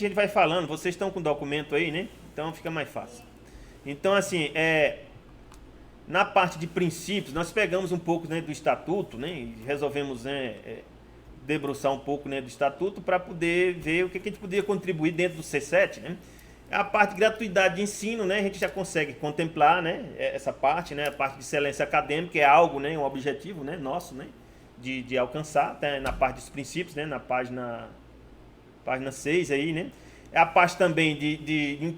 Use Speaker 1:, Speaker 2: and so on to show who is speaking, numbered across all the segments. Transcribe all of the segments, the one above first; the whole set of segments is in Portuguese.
Speaker 1: a gente vai falando, vocês estão com o documento aí, né? Então fica mais fácil. Então, assim, na parte de princípios, nós pegamos um pouco, né, do estatuto, né, e resolvemos, né, debruçar um pouco, né, do estatuto para poder ver o que a gente podia contribuir dentro do C7, né? A parte de gratuidade de ensino, né, a gente já consegue contemplar, né, essa parte, né, a parte de excelência acadêmica é algo, né, um objetivo, né, nosso, né, de alcançar, tá, na parte dos princípios, né, na página 6 aí, né? A parte também de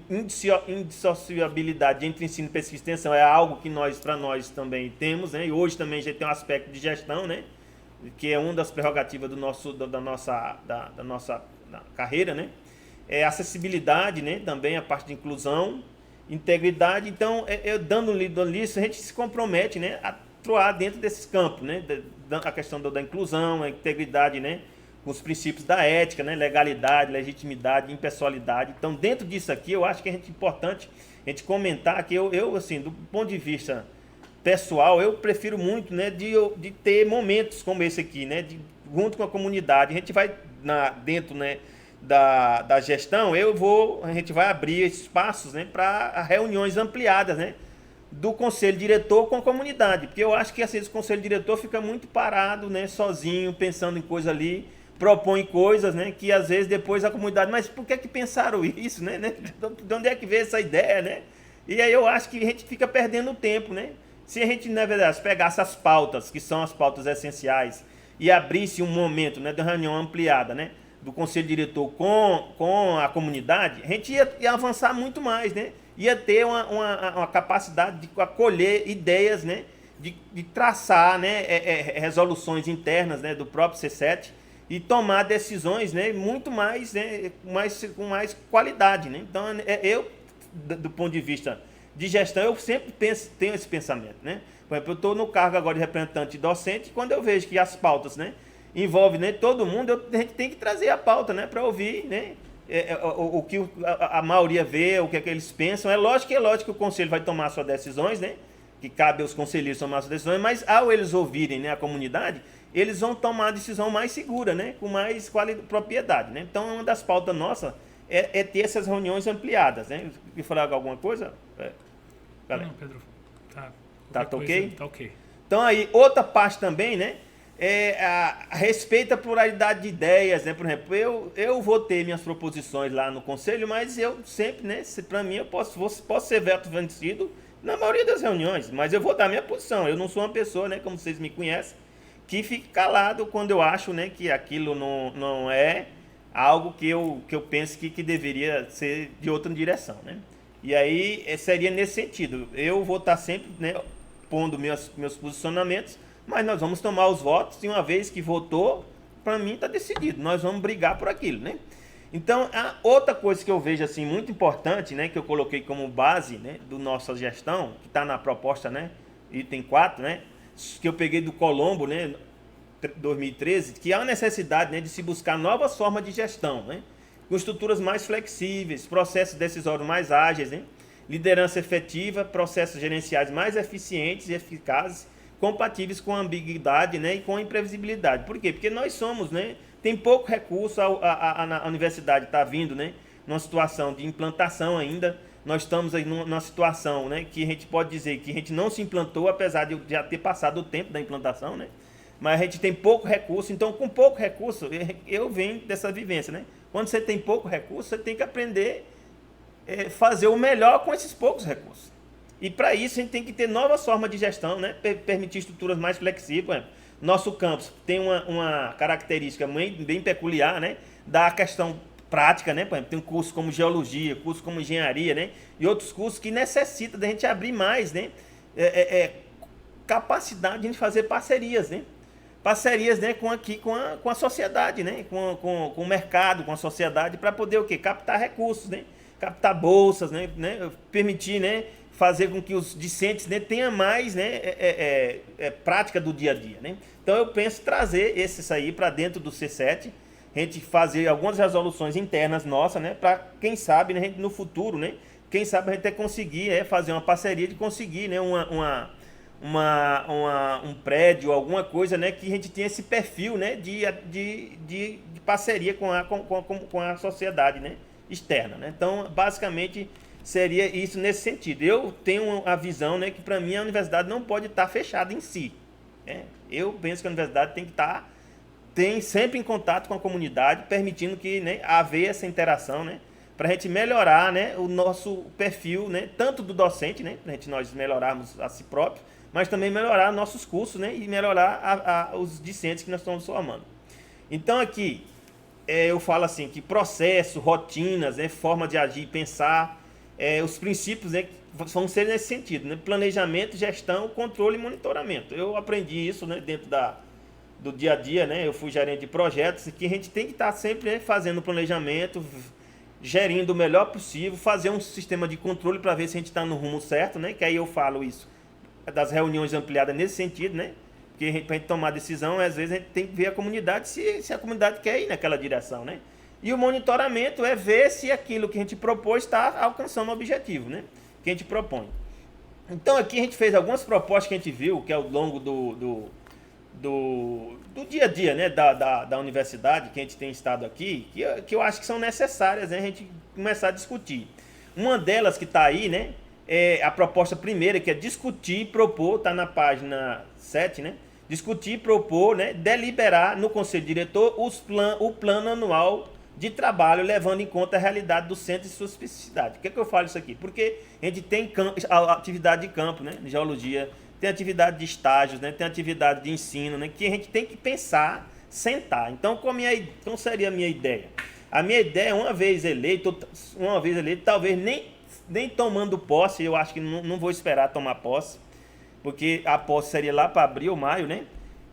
Speaker 1: indissociabilidade entre ensino, pesquisa e extensão é algo que para nós também temos, né? E hoje também já tem um aspecto de gestão, né? Que é uma das prerrogativas da nossa carreira, né? Acessibilidade, né? Também a parte de inclusão, integridade. Então, eu dando lista, a gente se compromete, né? A atuar dentro desses campos, né? A questão da inclusão, a integridade, né? Com os princípios da ética, né? Legalidade, legitimidade, impessoalidade. Então, dentro disso aqui, eu acho que é importante a gente comentar que eu assim, do ponto de vista pessoal, eu prefiro muito, né, de ter momentos como esse aqui, né, junto com a comunidade. A gente vai dentro, né, da gestão, a gente vai abrir espaços, né, para reuniões ampliadas, né, do conselho diretor com a comunidade, porque eu acho que assim, esse conselho diretor fica muito parado, né, sozinho, pensando em coisa ali, propõe coisas, né, que às vezes depois a comunidade, mas por que pensaram isso, né? De onde é que veio essa ideia, né? E aí eu acho que a gente fica perdendo tempo, né? Se a gente, na verdade, pegasse as pautas, que são as pautas essenciais, e abrisse um momento, né, de reunião ampliada, né, do conselho diretor com a comunidade, a gente ia avançar muito mais, né? Ia ter uma capacidade de acolher ideias, né, de traçar, né, resoluções internas, né, do próprio C7 e tomar decisões, né, muito mais, né, com mais qualidade, né? Então, eu, do ponto de vista de gestão, eu sempre tenho esse pensamento, né? Por exemplo, eu estou no cargo agora de representante docente, e quando eu vejo que as pautas, né, envolvem, né, todo mundo, a gente tem que trazer a pauta, né, para ouvir, né, o que a maioria vê, o que é que eles pensam. É lógico que o conselho vai tomar suas decisões, né, que cabe aos conselheiros tomar suas decisões, mas ao eles ouvirem, né, a comunidade, eles vão tomar a decisão mais segura, né, com mais propriedade, né? Então, uma das pautas nossas é ter essas reuniões ampliadas, né? Quer falar alguma coisa?
Speaker 2: Não, Pedro, tá.
Speaker 1: Tá ok?
Speaker 2: Tá ok.
Speaker 1: Então, aí, outra parte também, né? A respeito à pluralidade de ideias, né? Por exemplo, eu vou ter minhas proposições lá no conselho, mas eu sempre, né? Para mim, eu posso ser veto vencido na maioria das reuniões, mas eu vou dar minha posição. Eu não sou uma pessoa, né? Como vocês me conhecem, que fique calado quando eu acho, né, que aquilo não é algo que eu penso que deveria ser de outra direção, né? E aí seria nesse sentido. Eu vou estar sempre, né, pondo meus posicionamentos, mas nós vamos tomar os votos e uma vez que votou, para mim está decidido. Nós vamos brigar por aquilo, né? Então, a outra coisa que eu vejo assim muito importante, né, que eu coloquei como base, né, do nossa gestão, que está na proposta, né, item 4, né, que eu peguei do Colombo, né, 2013, que há a necessidade, né, de se buscar novas formas de gestão, né, com estruturas mais flexíveis, processos decisórios mais ágeis, né, liderança efetiva, processos gerenciais mais eficientes e eficazes, compatíveis com a ambiguidade, né, e com a imprevisibilidade. Por quê? Porque nós somos, né, tem pouco recurso, a universidade está vindo, né, numa situação de implantação ainda. Nós estamos aí numa situação, né, que a gente pode dizer que a gente não se implantou, apesar de já ter passado o tempo da implantação, né? Mas a gente tem pouco recurso, então com pouco recurso, eu venho dessa vivência, né? Quando você tem pouco recurso, você tem que aprender fazer o melhor com esses poucos recursos. E para isso a gente tem que ter novas formas de gestão, né? Permitir estruturas mais flexíveis. Por exemplo, nosso campus tem uma característica bem peculiar, né? Da questão prática, né? Por exemplo, tem um curso como geologia, curso como engenharia, né? E outros cursos que necessitam da gente abrir mais, né? Capacidade de a gente fazer parcerias, né? Parcerias, né, com a sociedade, né? Com o mercado, com a sociedade, para poder o quê? Captar recursos, né? Captar bolsas, né? Permitir, né, fazer com que os discentes, né, tenham mais, né, prática do dia a dia, né? Então eu penso trazer esses aí para dentro do C7, a gente fazer algumas resoluções internas nossas, né, para quem sabe, né, no futuro, né, quem sabe a gente até conseguir fazer uma parceria de conseguir, né, um prédio, alguma coisa, né, que a gente tenha esse perfil, né, de parceria com a sociedade, né, externa, né? Então, basicamente, seria isso nesse sentido. Eu tenho a visão, né, que para mim a universidade não pode estar fechada em si, né? Eu penso que a universidade tem que estar sempre em contato com a comunidade, permitindo que, né, haver essa interação, né, para a gente melhorar, né, o nosso perfil, né, tanto do docente, né, para nós melhorarmos a si próprio, mas também melhorar nossos cursos, né, e melhorar os discentes que nós estamos formando. Então aqui eu falo assim que processo, rotinas, né, forma de agir, pensar, os princípios, né, vão ser nesse sentido, né, planejamento, gestão, controle e monitoramento. Eu aprendi isso, né, dentro do dia a dia, né, eu fui gerente de projetos, que a gente tem que estar sempre, né, fazendo planejamento, gerindo o melhor possível, fazer um sistema de controle para ver se a gente está no rumo certo, né, que aí eu falo isso das reuniões ampliadas nesse sentido, né, porque para a gente tomar decisão, às vezes a gente tem que ver a comunidade, se a comunidade quer ir naquela direção, né. E o monitoramento é ver se aquilo que a gente propôs está alcançando o objetivo, né, que a gente propõe. Então aqui a gente fez algumas propostas que a gente viu, que ao longo do dia a dia, né, da universidade, que a gente tem estado aqui, que eu acho que são necessárias, né, a gente começar a discutir. Uma delas que está aí, né, é a proposta primeira, que é discutir e propor, está na página 7, né, discutir e propor, né, deliberar no Conselho Diretor o plano anual de trabalho, levando em conta a realidade do centro e sua especificidade. Por que eu falo isso aqui? Porque a gente tem atividade de campo, né, de geologia, tem atividade de estágios, né, tem atividade de ensino, né, que a gente tem que pensar, sentar. Então, qual seria a minha ideia? A minha ideia, uma vez eleito, talvez nem tomando posse, eu acho que não vou esperar tomar posse, porque a posse seria lá para abril, maio, né?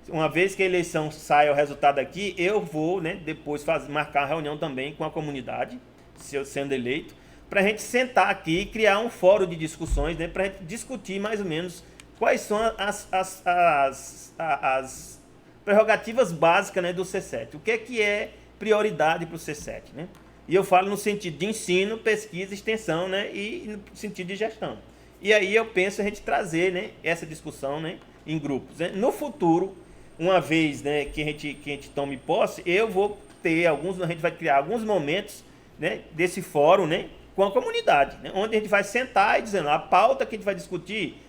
Speaker 1: Uma vez que a eleição saia o resultado aqui, eu vou, né, depois marcar uma reunião também com a comunidade, se eu sendo eleito, para a gente sentar aqui e criar um fórum de discussões, né, para a gente discutir mais ou menos quais são as prerrogativas básicas, né, do C7. O que é prioridade para o C7, né? E eu falo no sentido de ensino, pesquisa, extensão, né, e no sentido de gestão. E aí eu penso a gente trazer, né, essa discussão, né, em grupos, né? No futuro, uma vez, né, que a gente tome posse, a gente vai criar alguns momentos, né, desse fórum, né, com a comunidade, né, onde a gente vai sentar e dizendo a pauta que a gente vai discutir,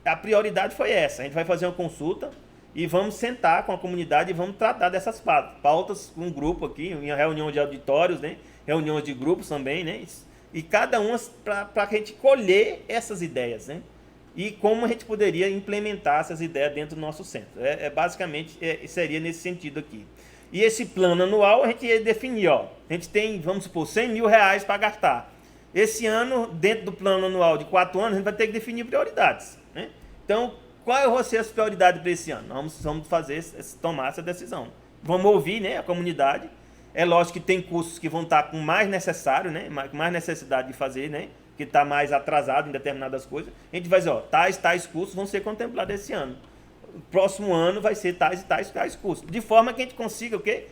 Speaker 1: a prioridade foi essa. A gente vai fazer uma consulta e vamos sentar com a comunidade e vamos tratar dessas pautas com um grupo aqui, em reunião de auditórios, né, reuniões de grupos também, né, e cada uma para a gente colher essas ideias, né, e como a gente poderia implementar essas ideias dentro do nosso centro. Basicamente, seria nesse sentido aqui. E esse plano anual a gente ia definir, ó, a gente tem, vamos supor, R$100 mil para gastar. Esse ano, dentro do plano anual de 4 anos, a gente vai ter que definir prioridades, né? Então, qual vai ser as prioridades para esse ano? Vamos tomar essa decisão. Vamos ouvir, né, a comunidade. É lógico que tem cursos que vão estar com mais necessário, né, mais necessidade de fazer, né, que está mais atrasado em determinadas coisas. A gente vai dizer, ó, tais cursos vão ser contemplados esse ano. O próximo ano vai ser tais cursos. De forma que a gente consiga o quê?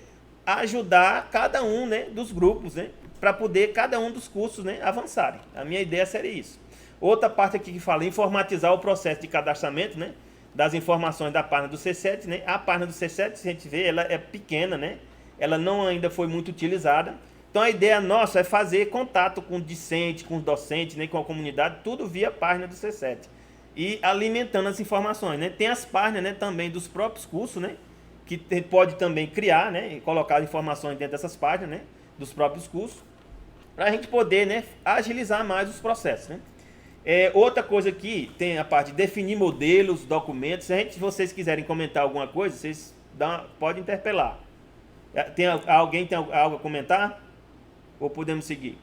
Speaker 1: Ajudar cada um, né, dos grupos, né, para poder cada um dos cursos, né, avançarem. A minha ideia seria isso. Outra parte aqui que fala informatizar o processo de cadastramento, né, das informações da página do C7, né. A página do C7, se a gente vê, ela é pequena, né, ela não ainda foi muito utilizada. Então a ideia nossa é fazer contato com o discente, com os docentes, né, com a comunidade, tudo via página do C7. E alimentando as informações, né. Tem as páginas, né, também dos próprios cursos, né, que pode também criar, né, e colocar informações dentro dessas páginas, né, dos próprios cursos, para a gente poder, né, agilizar mais os processos, né. Outra coisa aqui, tem a parte de definir modelos, documentos. Se vocês quiserem comentar alguma coisa, vocês podem interpelar. Alguém tem algo a comentar? Ou podemos seguir?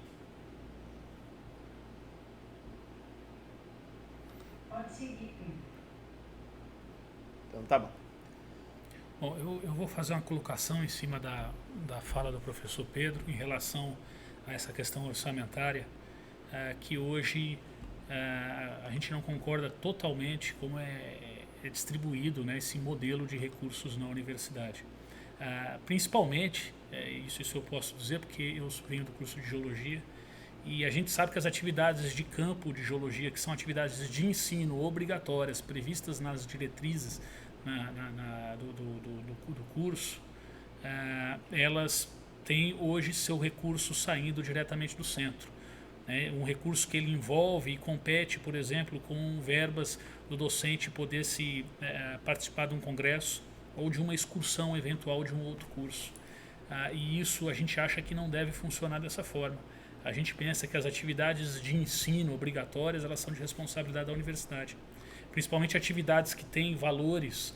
Speaker 3: Pode seguir.
Speaker 1: Então tá bom.
Speaker 2: Bom, eu vou fazer uma colocação em cima da fala do professor Pedro em relação a essa questão orçamentária, que hoje a gente não concorda totalmente como é distribuído, né, esse modelo de recursos na universidade. Principalmente, isso eu posso dizer porque eu venho do curso de Geologia, e a gente sabe que as atividades de campo de Geologia, que são atividades de ensino obrigatórias, previstas nas diretrizes do curso, elas tem hoje seu recurso saindo diretamente do centro. Né? Um recurso que ele envolve e compete, por exemplo, com verbas do docente poder participar de um congresso ou de uma excursão eventual de um outro curso. E isso a gente acha que não deve funcionar dessa forma. A gente pensa que as atividades de ensino obrigatórias, elas são de responsabilidade da universidade. Principalmente atividades que têm valores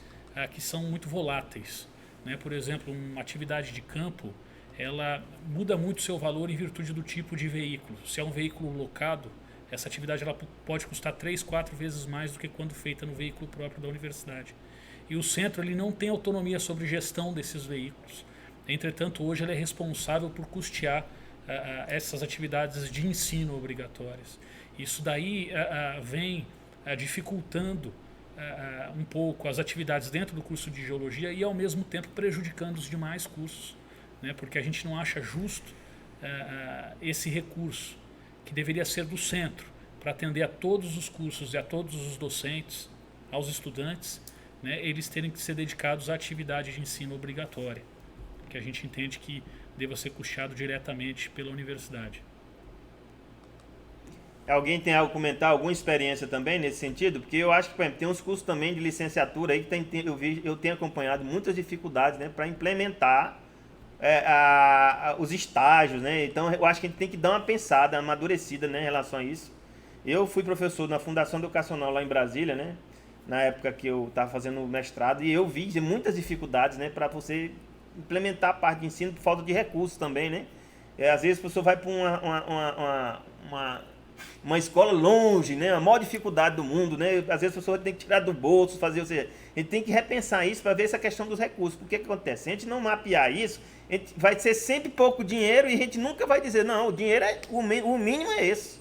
Speaker 2: que são muito voláteis. Né? Por exemplo, uma atividade de campo, ela muda muito seu valor em virtude do tipo de veículo. Se é um veículo locado, essa atividade ela pode custar 3, 4 vezes mais do que quando feita no veículo próprio da universidade. E o centro ele não tem autonomia sobre gestão desses veículos. Entretanto, hoje ele é responsável por custear essas atividades de ensino obrigatórias. Isso daí vem dificultando um pouco as atividades dentro do curso de geologia e ao mesmo tempo prejudicando os demais cursos, né? Porque a gente não acha justo esse recurso que deveria ser do centro para atender a todos os cursos e a todos os docentes, aos estudantes, né? Eles terem que ser dedicados à atividade de ensino obrigatória, que a gente entende que deva ser custeado diretamente pela universidade.
Speaker 1: Alguém tem algo a comentar, alguma experiência também nesse sentido? Porque eu acho que, por exemplo, tem uns cursos também de licenciatura aí que eu tenho acompanhado muitas dificuldades, né, para implementar os estágios, né? Então eu acho que a gente tem que dar uma pensada, amadurecida, né, em relação a isso. Eu fui professor na Fundação Educacional lá em Brasília, né, na época que eu estava fazendo o mestrado, e eu vi muitas dificuldades, né, para você implementar a parte de ensino por falta de recursos também, né? Às vezes a pessoa vai para uma escola longe, né? A maior dificuldade do mundo, né? Às vezes a pessoa tem que tirar do bolso, fazer, ou seja, a gente tem que repensar isso para ver essa questão dos recursos. Porque que acontece? Se a gente não mapear isso, vai ser sempre pouco dinheiro e a gente nunca vai dizer, não, o dinheiro o mínimo é esse,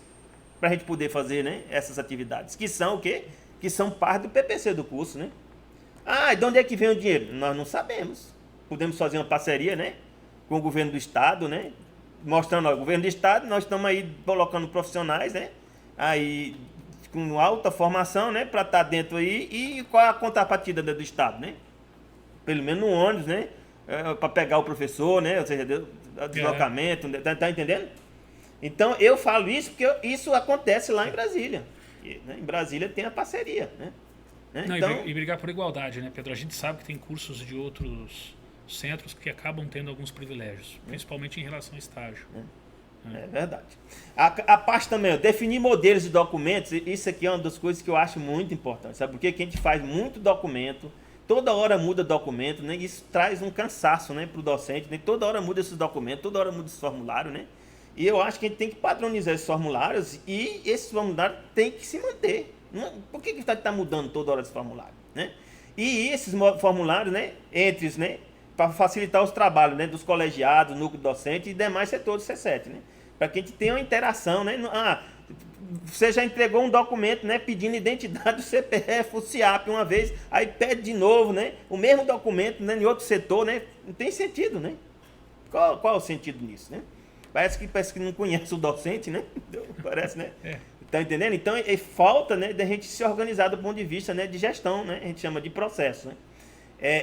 Speaker 1: para a gente poder fazer, né, essas atividades, que são o quê? Que são parte do PPC do curso, né? E de onde é que vem o dinheiro? Nós não sabemos. Podemos fazer uma parceria, né, com o governo do estado, né, mostrando, ó, o governo do estado, nós estamos aí colocando profissionais, né, aí com alta formação, né, para estar dentro aí, e qual a contrapartida do estado, né? Pelo menos no ônibus, né, para pegar o professor, né, ou seja, deslocamento, tá entendendo? Então eu falo isso porque isso acontece lá em Brasília. Né, em Brasília tem a parceria, né?
Speaker 2: Não,
Speaker 1: então,
Speaker 2: e brigar por igualdade, né, Pedro? A gente sabe que tem cursos de outros centros que acabam tendo alguns privilégios, principalmente em relação ao estágio.
Speaker 1: É verdade. A parte também, definir modelos de documentos, isso aqui é uma das coisas que eu acho muito importante. Sabe por quê? Que a gente faz muito documento, toda hora muda documento, né? Isso traz um cansaço, né, para o docente, né? Toda hora muda esses documentos, toda hora muda esse formulário, né? E eu acho que a gente tem que padronizar esses formulários e esses formulários têm que se manter. Por que está mudando toda hora esse formulário, né? E esses formulários, né, né, para facilitar os trabalhos, né, dos colegiados, núcleo docente e demais setores do C7, né? Para que a gente tenha uma interação, né? Você já entregou um documento, né, pedindo identidade do CPF, o CIAP uma vez, aí pede de novo, né, o mesmo documento, né, em outro setor, né? Não tem sentido, né? Qual é o sentido nisso, né? Parece que não conhece o docente, né? Parece, né? Tá entendendo? Então, falta, né, da gente se organizar do ponto de vista, né, de gestão, né? A gente chama de processo, né?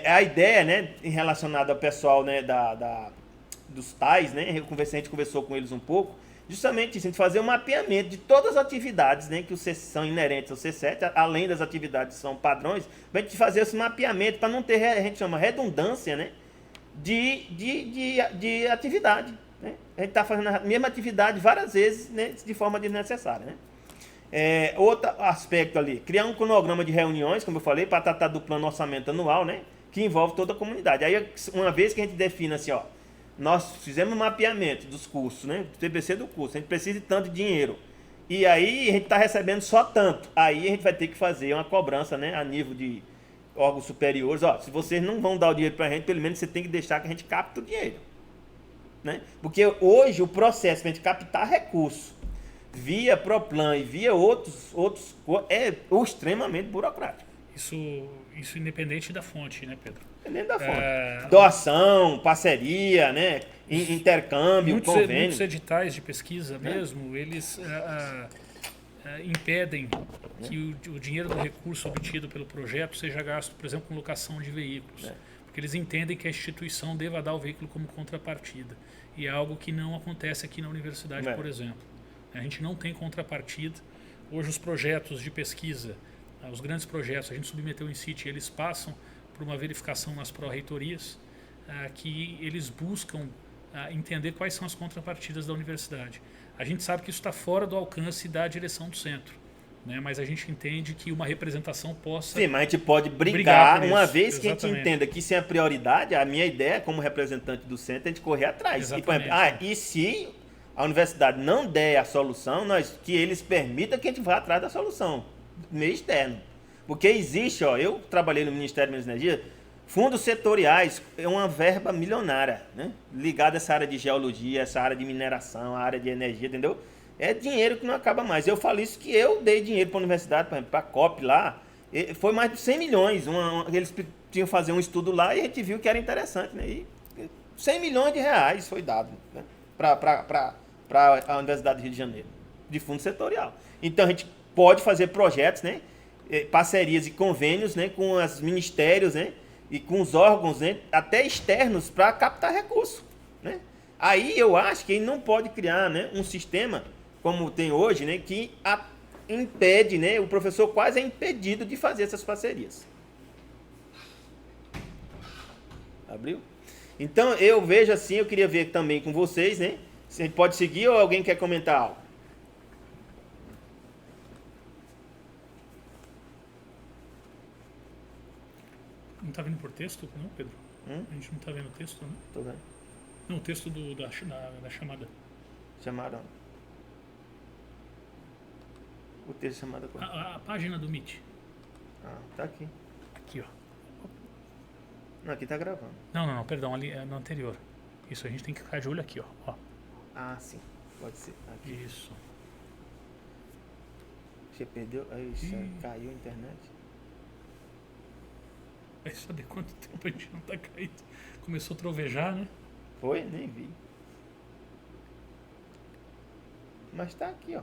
Speaker 1: A ideia, né, relacionada ao pessoal, né, dos TAIs, né, a gente conversou com eles um pouco, justamente isso, a gente fazer um mapeamento de todas as atividades, né, que são inerentes ao C7, além das atividades que são padrões, para a gente fazer esse mapeamento, para não ter, a gente chama redundância, né, de atividade, né? A gente está fazendo a mesma atividade várias vezes, né, de forma desnecessária, né? Outro aspecto ali, criar um cronograma de reuniões, como eu falei, para tratar do plano orçamento anual, né, que envolve toda a comunidade. Aí, uma vez que a gente define assim, ó, nós fizemos um mapeamento dos custos, né, do TBC do custo, a gente precisa de tanto dinheiro, e aí a gente está recebendo só tanto, aí a gente vai ter que fazer uma cobrança, né, a nível de órgãos superiores, ó, se vocês não vão dar o dinheiro para a gente, pelo menos você tem que deixar que a gente capte o dinheiro, né, porque hoje o processo para a gente captar recursos via Proplan e via outros é extremamente burocrático.
Speaker 2: Isso independente da fonte, né, Pedro?
Speaker 1: Independente da fonte. Doação, parceria, né, intercâmbio, convênio.
Speaker 2: Muitos editais de pesquisa mesmo, eles impedem que o dinheiro do recurso obtido pelo projeto seja gasto, por exemplo, com locação de veículos. Porque porque eles entendem que a instituição deva dar o veículo como contrapartida. E é algo que não acontece aqui na universidade, por exemplo. A gente não tem contrapartida. Hoje os projetos de pesquisa, os grandes projetos, a gente submeteu em CIT, eles passam por uma verificação nas pró-reitorias, que eles buscam entender quais são as contrapartidas da universidade. A gente sabe que isso está fora do alcance da direção do centro, né? Mas a gente entende que uma representação possa...
Speaker 1: Sim, mas a gente pode brigar
Speaker 2: por
Speaker 1: uma
Speaker 2: isso.
Speaker 1: vez que
Speaker 2: Exatamente.
Speaker 1: a gente entenda que isso é a prioridade. A minha ideia, como representante do centro, é de correr atrás. E, por exemplo, e se a universidade não der a solução, que eles permitam que a gente vá atrás da solução, meio externo. Porque existe, eu trabalhei no Ministério de Minas e Energia, fundos setoriais é uma verba milionária, né? Ligada a essa área de geologia, essa área de mineração, a área de energia, entendeu? É dinheiro que não acaba mais. Eu falo isso que eu dei dinheiro para a universidade, para a COP lá, foi mais de 100 milhões. Eles tinham que fazer um estudo lá e a gente viu que era interessante, né? E 100 milhões de reais foi dado, né? Para a Universidade do Rio de Janeiro, de fundo setorial. Então a gente pode fazer projetos, né? Parcerias e convênios, né? Com os ministérios, né? E com os órgãos, né, até externos, para captar recursos, né? Aí eu acho que ele não pode criar, né, um sistema como tem hoje, né, que impede, né, o professor quase é impedido de fazer essas parcerias. Abriu? Então eu vejo assim, eu queria ver também com vocês, né, se a gente pode seguir ou alguém quer comentar algo?
Speaker 2: Não está vendo por texto, não, Pedro? A gente não está vendo o texto, né?
Speaker 1: Tô vendo.
Speaker 2: Não, o texto da chamada.
Speaker 1: Chamaram. O texto chamado qual?
Speaker 2: A página do Meet.
Speaker 1: Tá aqui.
Speaker 2: Aqui, ó.
Speaker 1: Não, aqui tá gravando.
Speaker 2: Não, perdão, ali é no anterior. Isso, a gente tem que ficar de olho aqui, ó.
Speaker 1: Sim. Pode ser. Aqui.
Speaker 2: Isso.
Speaker 1: Você perdeu? Aí, caiu a internet.
Speaker 2: Vai saber quanto tempo a gente não tá caído. Começou a trovejar, né?
Speaker 1: Foi? Nem vi. Mas tá aqui, ó.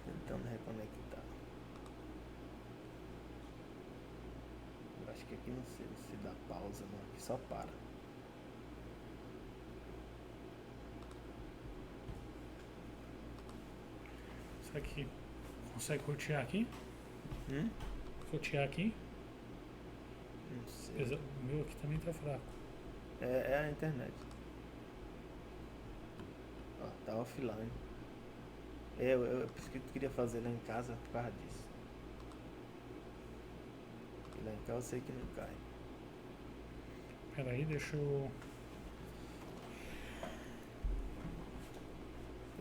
Speaker 1: Tentando reconectar. Eu acho que aqui não sei se dá pausa, não. Aqui só para.
Speaker 2: Será que consegue rotear aqui? Rotear aqui?
Speaker 1: Não sei.
Speaker 2: O meu aqui também tá fraco.
Speaker 1: É a internet. Ó, tá offline. Eu queria fazer lá em casa por causa disso. E lá em casa eu sei que não cai.
Speaker 2: Pera aí, deixa eu...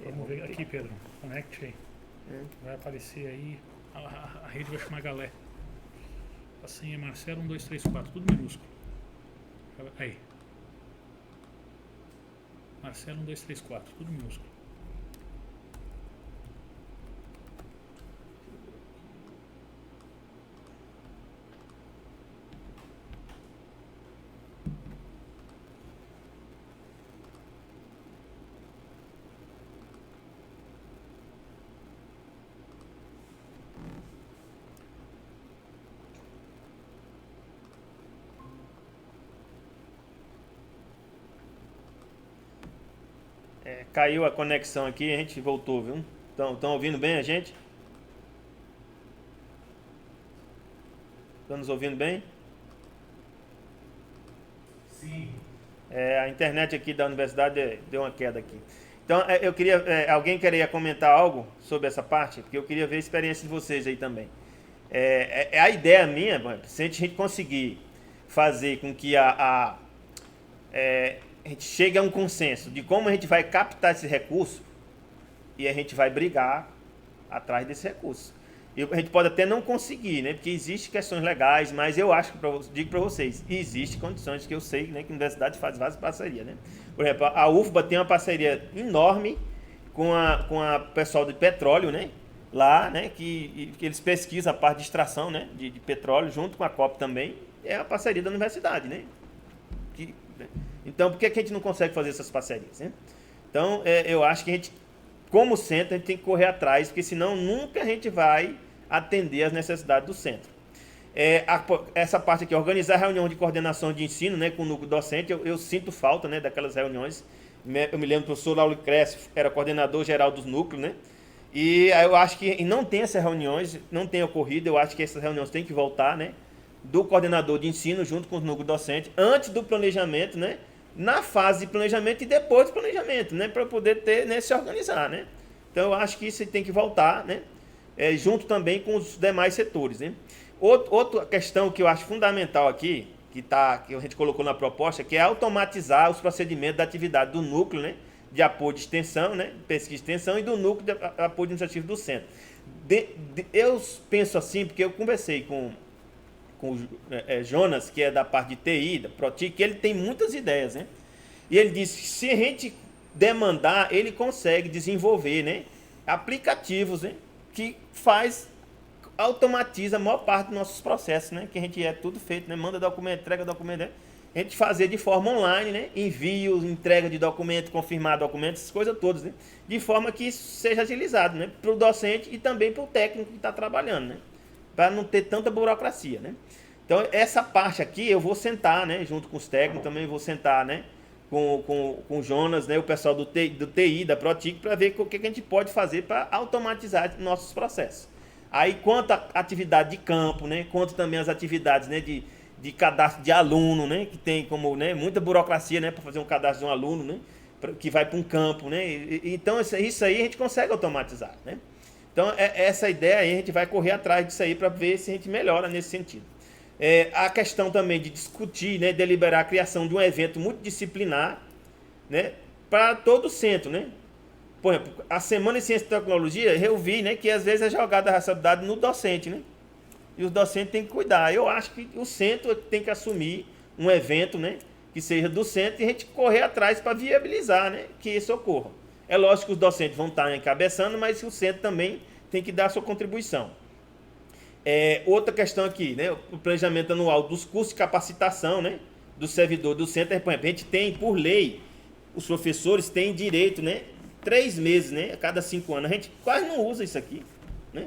Speaker 2: Vamos ver aqui, Pedro. Conecte aí. Vai aparecer aí, a rede vai chamar Galé. A senha é Marcelo 1234, tudo minúsculo. Aí. Marcelo 1234, tudo minúsculo.
Speaker 1: Caiu a conexão aqui, a gente voltou, viu? Estão ouvindo bem a gente? Estão nos ouvindo bem?
Speaker 2: Sim.
Speaker 1: A internet aqui da universidade deu uma queda aqui. Então, eu queria... alguém queria comentar algo sobre essa parte? Porque eu queria ver a experiência de vocês aí também. A ideia minha, se a gente conseguir fazer com que a gente chegue a um consenso de como a gente vai captar esse recurso e a gente vai brigar atrás desse recurso. E a gente pode até não conseguir, né? Porque existem questões legais, mas eu acho que, digo para vocês, existem condições que eu sei, né, que a universidade faz várias parcerias, né? Por exemplo, a UFBA tem uma parceria enorme com a pessoal de petróleo, né? Lá, né, que eles pesquisam a parte de extração, né, de petróleo, junto com a COP também, é a parceria da universidade, né? Então, por que a gente não consegue fazer essas parcerias, né? Então, eu acho que a gente como centro, a gente tem que correr atrás, porque senão nunca a gente vai atender as necessidades do centro. Essa parte aqui, organizar reunião de coordenação de ensino, né, com o núcleo docente, eu sinto falta, né, daquelas reuniões. Eu me lembro que o professor Lauro Cresce era coordenador geral dos núcleos, né? E eu acho que não tem essas reuniões, não tem ocorrido, eu acho que essas reuniões têm que voltar, né? Do coordenador de ensino junto com os núcleos docentes, antes do planejamento, né? Na fase de planejamento e depois do planejamento, né? Para poder ter, né, se organizar, né? Então eu acho que isso tem que voltar, né? Junto também com os demais setores, né? Outra questão que eu acho fundamental aqui, que a gente colocou na proposta, que é automatizar os procedimentos da atividade do núcleo, né, de apoio de extensão, né, pesquisa de extensão, e do núcleo de apoio administrativo do centro. Eu penso assim, porque eu conversei com o Jonas, que é da parte de TI, da Protic, que ele tem muitas ideias, né? E ele disse que se a gente demandar, ele consegue desenvolver, né, aplicativos, né, que automatiza a maior parte dos nossos processos, né? Que a gente tudo feito, né? Manda documento, entrega documento, né? A gente fazer de forma online, né? Envio, entrega de documento, confirmar documentos, essas coisas todas, né? De forma que isso seja agilizado, né? Para o docente e também para o técnico que está trabalhando, né? Para não ter tanta burocracia, né? Então, essa parte aqui eu vou sentar, né? Junto com os técnicos, também vou sentar, né? Com o Jonas, né? O pessoal do TI, da Protic, para ver o que a gente pode fazer para automatizar nossos processos. Aí, quanto à atividade de campo, né, quanto também as atividades, né, de cadastro de aluno, né, que tem como, né, muita burocracia, né, para fazer um cadastro de um aluno, né, que vai para um campo, né, então isso aí a gente consegue automatizar, né. Então, essa ideia aí, a gente vai correr atrás disso aí para ver se a gente melhora nesse sentido. A questão também de discutir, né, deliberar a criação de um evento multidisciplinar, né, para todo o centro, né. Por exemplo, a Semana de Ciência e Tecnologia, eu vi, né, que às vezes é jogada a responsabilidade no docente, né? E os docentes têm que cuidar. Eu acho que o centro tem que assumir um evento, né, que seja do centro e a gente correr atrás para viabilizar, né, que isso ocorra. É lógico que os docentes vão estar encabeçando, mas o centro também tem que dar a sua contribuição. Outra questão aqui, né, o planejamento anual dos cursos de capacitação, né, do servidor do centro. Por exemplo, a gente tem, por lei, os professores têm direito, né, 3 meses, né? A cada 5 anos. A gente quase não usa isso aqui, né?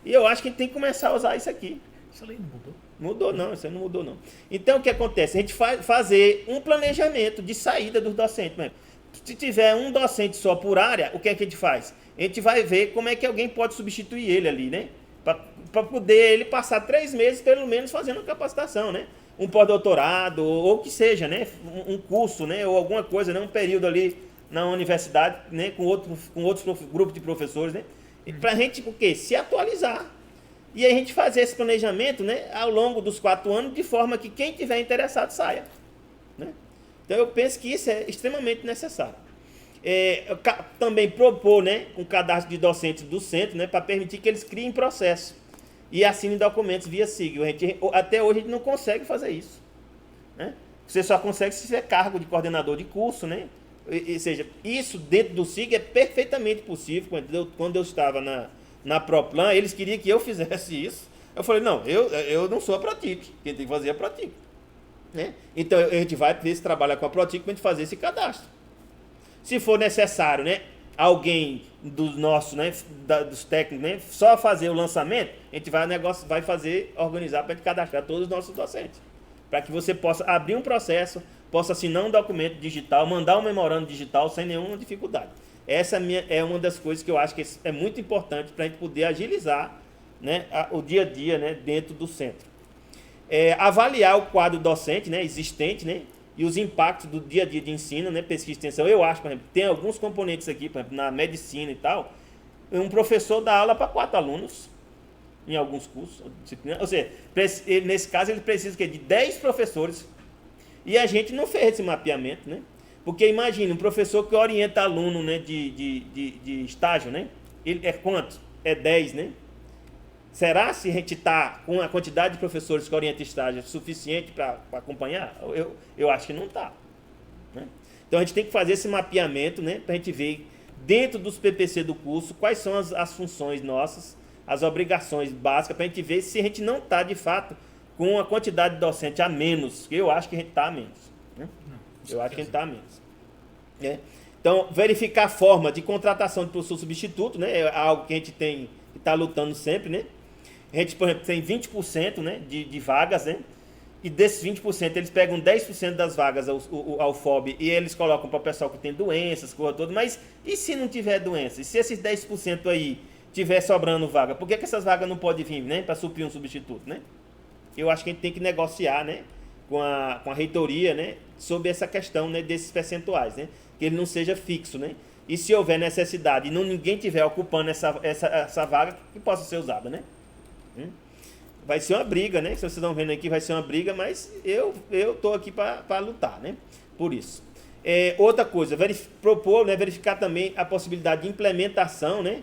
Speaker 1: E eu acho que a gente tem que começar a usar isso aqui.
Speaker 2: Essa lei não mudou?
Speaker 1: Mudou não, isso aí não mudou não. Então o que acontece? A gente fazer um planejamento de saída dos docentes mesmo. Se tiver um docente só por área, o que é que a gente faz? A gente vai ver como é que alguém pode substituir ele ali, né? Para poder ele passar 3 meses, pelo menos, fazendo capacitação, né? Um pós-doutorado, ou o que seja, né? Um curso, né? Ou alguma coisa, né? Um período ali na universidade, né, com outros grupos de professores, né, para a gente o quê? Se atualizar. E a gente fazer esse planejamento, né, ao longo dos 4 anos, de forma que quem tiver interessado saia, né? Então eu penso que isso é extremamente necessário. Também propor, né, um cadastro de docentes do centro, né, para permitir que eles criem processo e assinem documentos via SIG. Até hoje a gente não consegue fazer isso, né? Você só consegue se tiver cargo de coordenador de curso, né? Ou seja, isso dentro do SIG é perfeitamente possível. Quando eu estava na ProPlan, eles queriam que eu fizesse isso. Eu falei, não, eu não sou a Protic, quem tem que fazer é a Protic, né? Então a gente vai ver se trabalha com a Protic para a gente fazer esse cadastro. Se for necessário, né, alguém dos nossos, né, dos técnicos, né, só fazer o lançamento, a gente vai organizar para a gente cadastrar todos os nossos docentes, para que você possa abrir um processo, possa assinar um documento digital, mandar um memorando digital sem nenhuma dificuldade. Essa é uma das coisas que eu acho que é muito importante para a gente poder agilizar, né, o dia a dia, né, dentro do centro. Avaliar o quadro docente, né, existente, né, e os impactos do dia a dia de ensino, né, pesquisa e extensão. Eu acho, por exemplo, tem alguns componentes aqui, por exemplo, na medicina e tal, um professor dá aula para 4 alunos, em alguns cursos, ou seja, nesse caso ele precisa de 10 professores. E a gente não fez esse mapeamento, né? Porque imagina, um professor que orienta aluno, né, de estágio, né? Ele é quanto? É 10, né? Será se a gente está com a quantidade de professores que orientam estágio suficiente para acompanhar? Eu acho que não está, né? Então a gente tem que fazer esse mapeamento, né, para a gente ver dentro dos PPC do curso quais são as funções nossas, as obrigações básicas, para a gente ver se a gente não está de fato com a quantidade de docente a menos, que eu acho que a gente está a menos, né? Eu acho que a gente está a menos. Então, verificar a forma de contratação de professor substituto, né? É algo que a gente tem que está lutando sempre, né? A gente, por exemplo, tem 20%, né, de vagas, né? E desses 20%, eles pegam 10% das vagas ao FOB e eles colocam para o pessoal que tem doenças, coisa toda. Mas e se não tiver doença? E se esses 10% aí tiver sobrando vaga? Por que essas vagas não podem vir, né, para suprir um substituto, né? Eu acho que a gente tem que negociar, né, com a reitoria, né, sobre essa questão, né, desses percentuais, né? Que ele não seja fixo, né? E se houver necessidade e ninguém tiver ocupando essa vaga, que possa ser usada, né? Vai ser uma briga, né? Se vocês estão vendo aqui, vai ser uma briga, mas eu estou aqui para lutar, né? Por isso. Outra coisa, propor, né, verificar também a possibilidade de implementação, né,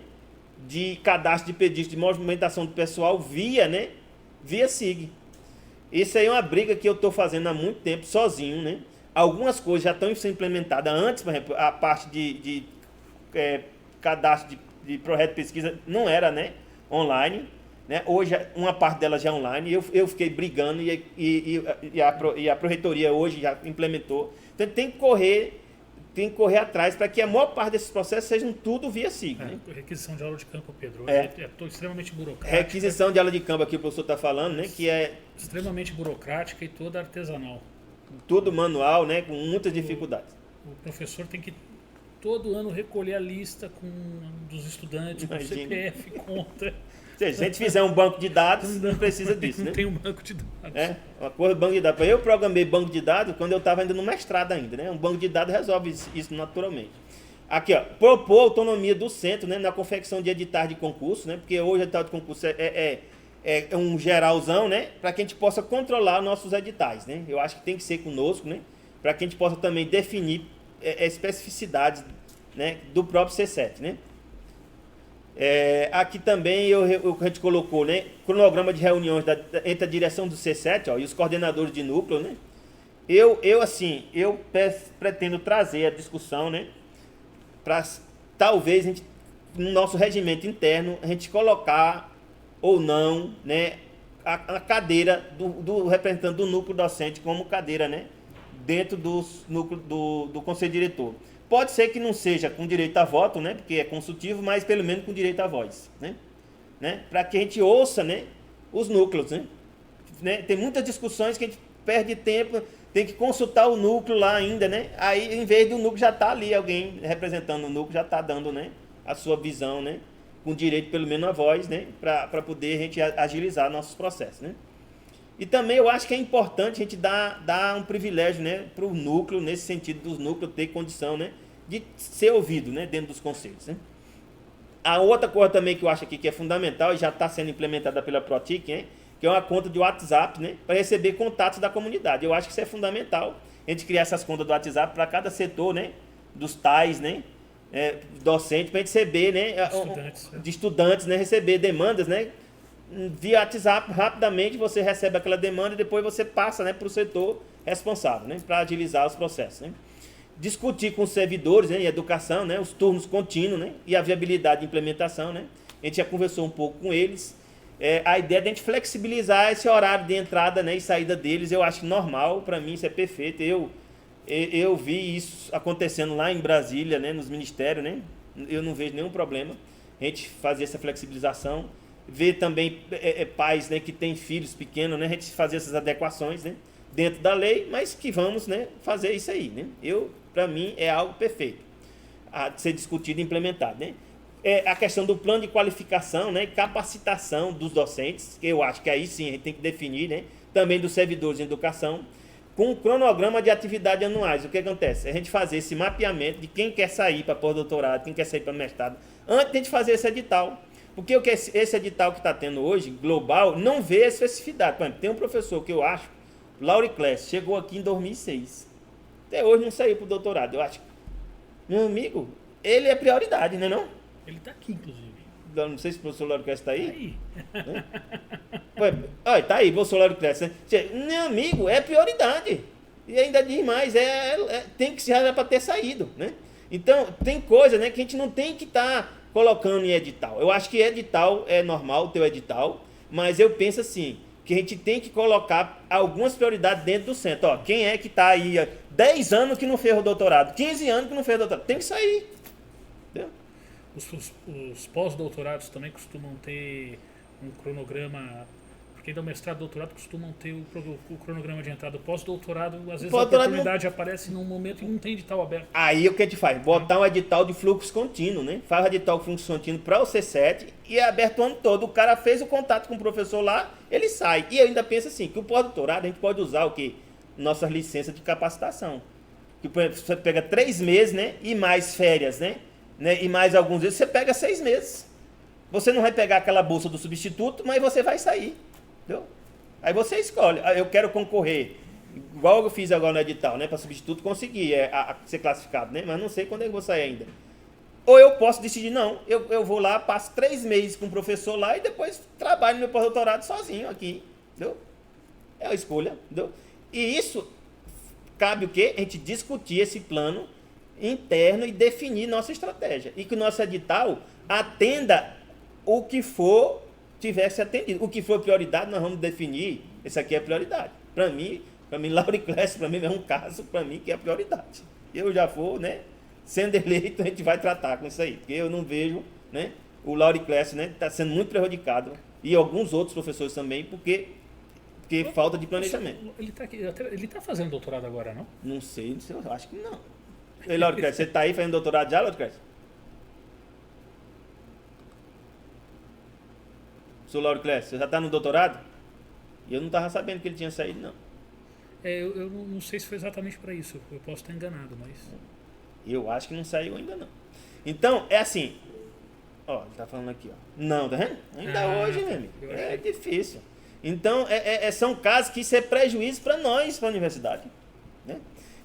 Speaker 1: de cadastro de pedidos de movimentação do pessoal via SIG. Isso aí é uma briga que eu estou fazendo há muito tempo, sozinho, né? Algumas coisas já estão sendo implementadas antes, por exemplo, a parte de cadastro de projeto de pesquisa não era, né, online. Né? Hoje, uma parte dela já é online, eu fiquei brigando e a Proreitoria hoje já implementou. Então, tem que correr atrás para que a maior parte desses processos sejam tudo via SIG. Né?
Speaker 2: Requisição de aula de campo, Pedro, é extremamente burocrática.
Speaker 1: Requisição de aula de campo, aqui o professor está falando, né? Que é
Speaker 2: extremamente burocrática e toda artesanal.
Speaker 1: Tudo manual, né? Com muitas dificuldades.
Speaker 2: O professor tem que todo ano recolher a lista dos estudantes, com CPF, conta.
Speaker 1: Se a gente fizer um banco de dados, não precisa disso, né?
Speaker 2: Não tem um banco de dados.
Speaker 1: Uma coisa, banco de dados. Eu programei banco de dados quando eu estava ainda no mestrado ainda, né? Um banco de dados resolve isso naturalmente. Aqui, ó, propor autonomia do centro, né, na confecção de editais de concurso, né? Porque hoje o edital de concurso é um geralzão, né? Para que a gente possa controlar nossos editais, né? Eu acho que tem que ser conosco, né? Para que a gente possa também definir especificidades, né, do próprio C7, né? Aqui também a gente colocou, né, cronograma de reuniões entre a direção do C7, ó, e os coordenadores de núcleo, né? Eu pretendo trazer a discussão, né, para talvez a gente, no nosso regimento interno, a gente colocar ou não, né, a cadeira do representante do núcleo docente como cadeira, né, dentro do conselho diretor. Pode ser que não seja com direito a voto, né, porque é consultivo, mas pelo menos com direito à voz, né? Para que a gente ouça, né, os núcleos, né? Tem muitas discussões que a gente perde tempo, tem que consultar o núcleo lá ainda, né? Aí, em vez do núcleo, já está ali alguém representando o núcleo, já está dando, né, a sua visão, né, com direito pelo menos à voz, né, para poder a gente agilizar nossos processos, né? E também eu acho que é importante a gente dar um privilégio, né, para o núcleo, nesse sentido dos núcleos ter condição, né, de ser ouvido, né, dentro dos conselhos, né? A outra coisa também que eu acho aqui que é fundamental e já está sendo implementada pela Protic, né, que é uma conta de WhatsApp, né, para receber contatos da comunidade. Eu acho que isso é fundamental, a gente criar essas contas do WhatsApp para cada setor, né, dos tais, né, docente, para receber, né, de estudantes, né, receber demandas, né, via WhatsApp, rapidamente você recebe aquela demanda e depois você passa, né, para o setor responsável, né, para agilizar os processos, né. Discutir com os servidores, né, em educação, né, os turnos contínuos, né, e a viabilidade de implementação, né. A gente já conversou um pouco com eles. A ideia de a gente flexibilizar esse horário de entrada, né, e saída deles, eu acho normal, para mim isso é perfeito. Eu vi isso acontecendo lá em Brasília, né, nos ministérios, né, eu não vejo nenhum problema a gente fazer essa flexibilização. Ver também pais, né, que têm filhos pequenos, né, a gente fazer essas adequações, né, dentro da lei, mas que vamos, né, fazer isso aí, né? Para mim é algo perfeito a ser discutido e implementado, né? A questão do plano de qualificação, né, e capacitação dos docentes, que eu acho que aí sim a gente tem que definir, né, também dos servidores de educação, com um cronograma de atividades anuais. O que acontece? A gente fazer esse mapeamento de quem quer sair para pós-doutorado, quem quer sair para mestrado, antes de a gente fazer esse edital. Porque esse edital que está tendo hoje, global, não vê a especificidade. Por exemplo, tem um professor que eu acho, Lauriclés, chegou aqui em 2006. Até hoje não saiu para o doutorado. Eu acho, meu amigo, ele é prioridade, não é não?
Speaker 2: Ele está aqui, inclusive.
Speaker 1: Não sei se o professor Lauriclés está aí.
Speaker 2: Está aí.
Speaker 1: Olha, está aí, professor Lauriclés. Meu amigo, é prioridade. E ainda diz mais, tem que se já para ter saído, né? Então, tem coisa, né, que a gente não tem que estar colocando em edital. Eu acho que edital é normal, o teu edital, mas eu penso assim, que a gente tem que colocar algumas prioridades dentro do centro. Ó, quem é que está aí há 10 anos que não fez o doutorado, 15 anos que não fez o doutorado, tem que sair. Entendeu?
Speaker 2: Os pós-doutorados também costumam ter um cronograma, porque ainda o mestrado e doutorado costumam ter o cronograma de entrada. O pós-doutorado, às vezes a oportunidade aparece num momento e não tem edital aberto.
Speaker 1: Aí o que a gente faz? Botar um edital de fluxo contínuo, né? Faz o edital de fluxo contínuo para o C7 e é aberto o ano todo. O cara fez o contato com o professor lá, ele sai. E eu ainda penso assim, que o pós-doutorado a gente pode usar o quê? Nossas licenças de capacitação. Que, por exemplo, você pega 3 meses, né? E mais férias, né? E mais alguns dias, você pega 6 meses. Você não vai pegar aquela bolsa do substituto, mas você vai sair. Entendeu? Aí você escolhe. Eu quero concorrer, igual eu fiz agora no edital, né? Para substituto conseguir ser classificado, né? Mas não sei quando eu vou sair ainda. Ou eu posso decidir, não, eu vou lá, passo 3 meses com o professor lá e depois trabalho no meu pós-doutorado sozinho aqui. Entendeu? É a escolha. Entendeu? E isso cabe o quê? A gente discutir esse plano interno e definir nossa estratégia. E que o nosso edital atenda o que for tivesse atendido. O que for prioridade, nós vamos definir. Esse aqui é prioridade. Para mim, Lauriclécio, para mim é um caso, para mim, que é prioridade. Eu já vou, né? Sendo eleito, a gente vai tratar com isso aí. Porque eu não vejo, né? O Lauriclécio, né? Está sendo muito prejudicado. E alguns outros professores também, porque falta de planejamento.
Speaker 2: Ele tá fazendo doutorado agora, não?
Speaker 1: Não sei, eu acho que não. Ei, Lauriclécio, você está aí fazendo doutorado já, Lauriclécio? Sou Lauriclécio, você já está no doutorado? E eu não estava sabendo que ele tinha saído, não.
Speaker 2: Eu não sei se foi exatamente para isso. Eu posso estar enganado, mas...
Speaker 1: Eu acho que não saiu ainda, não. Então, é assim. Ó, ele tá falando aqui, ó. Não, tá vendo? Ainda hoje, meu amigo. É difícil. Então, são casos que isso é prejuízo para nós, para a universidade. Né?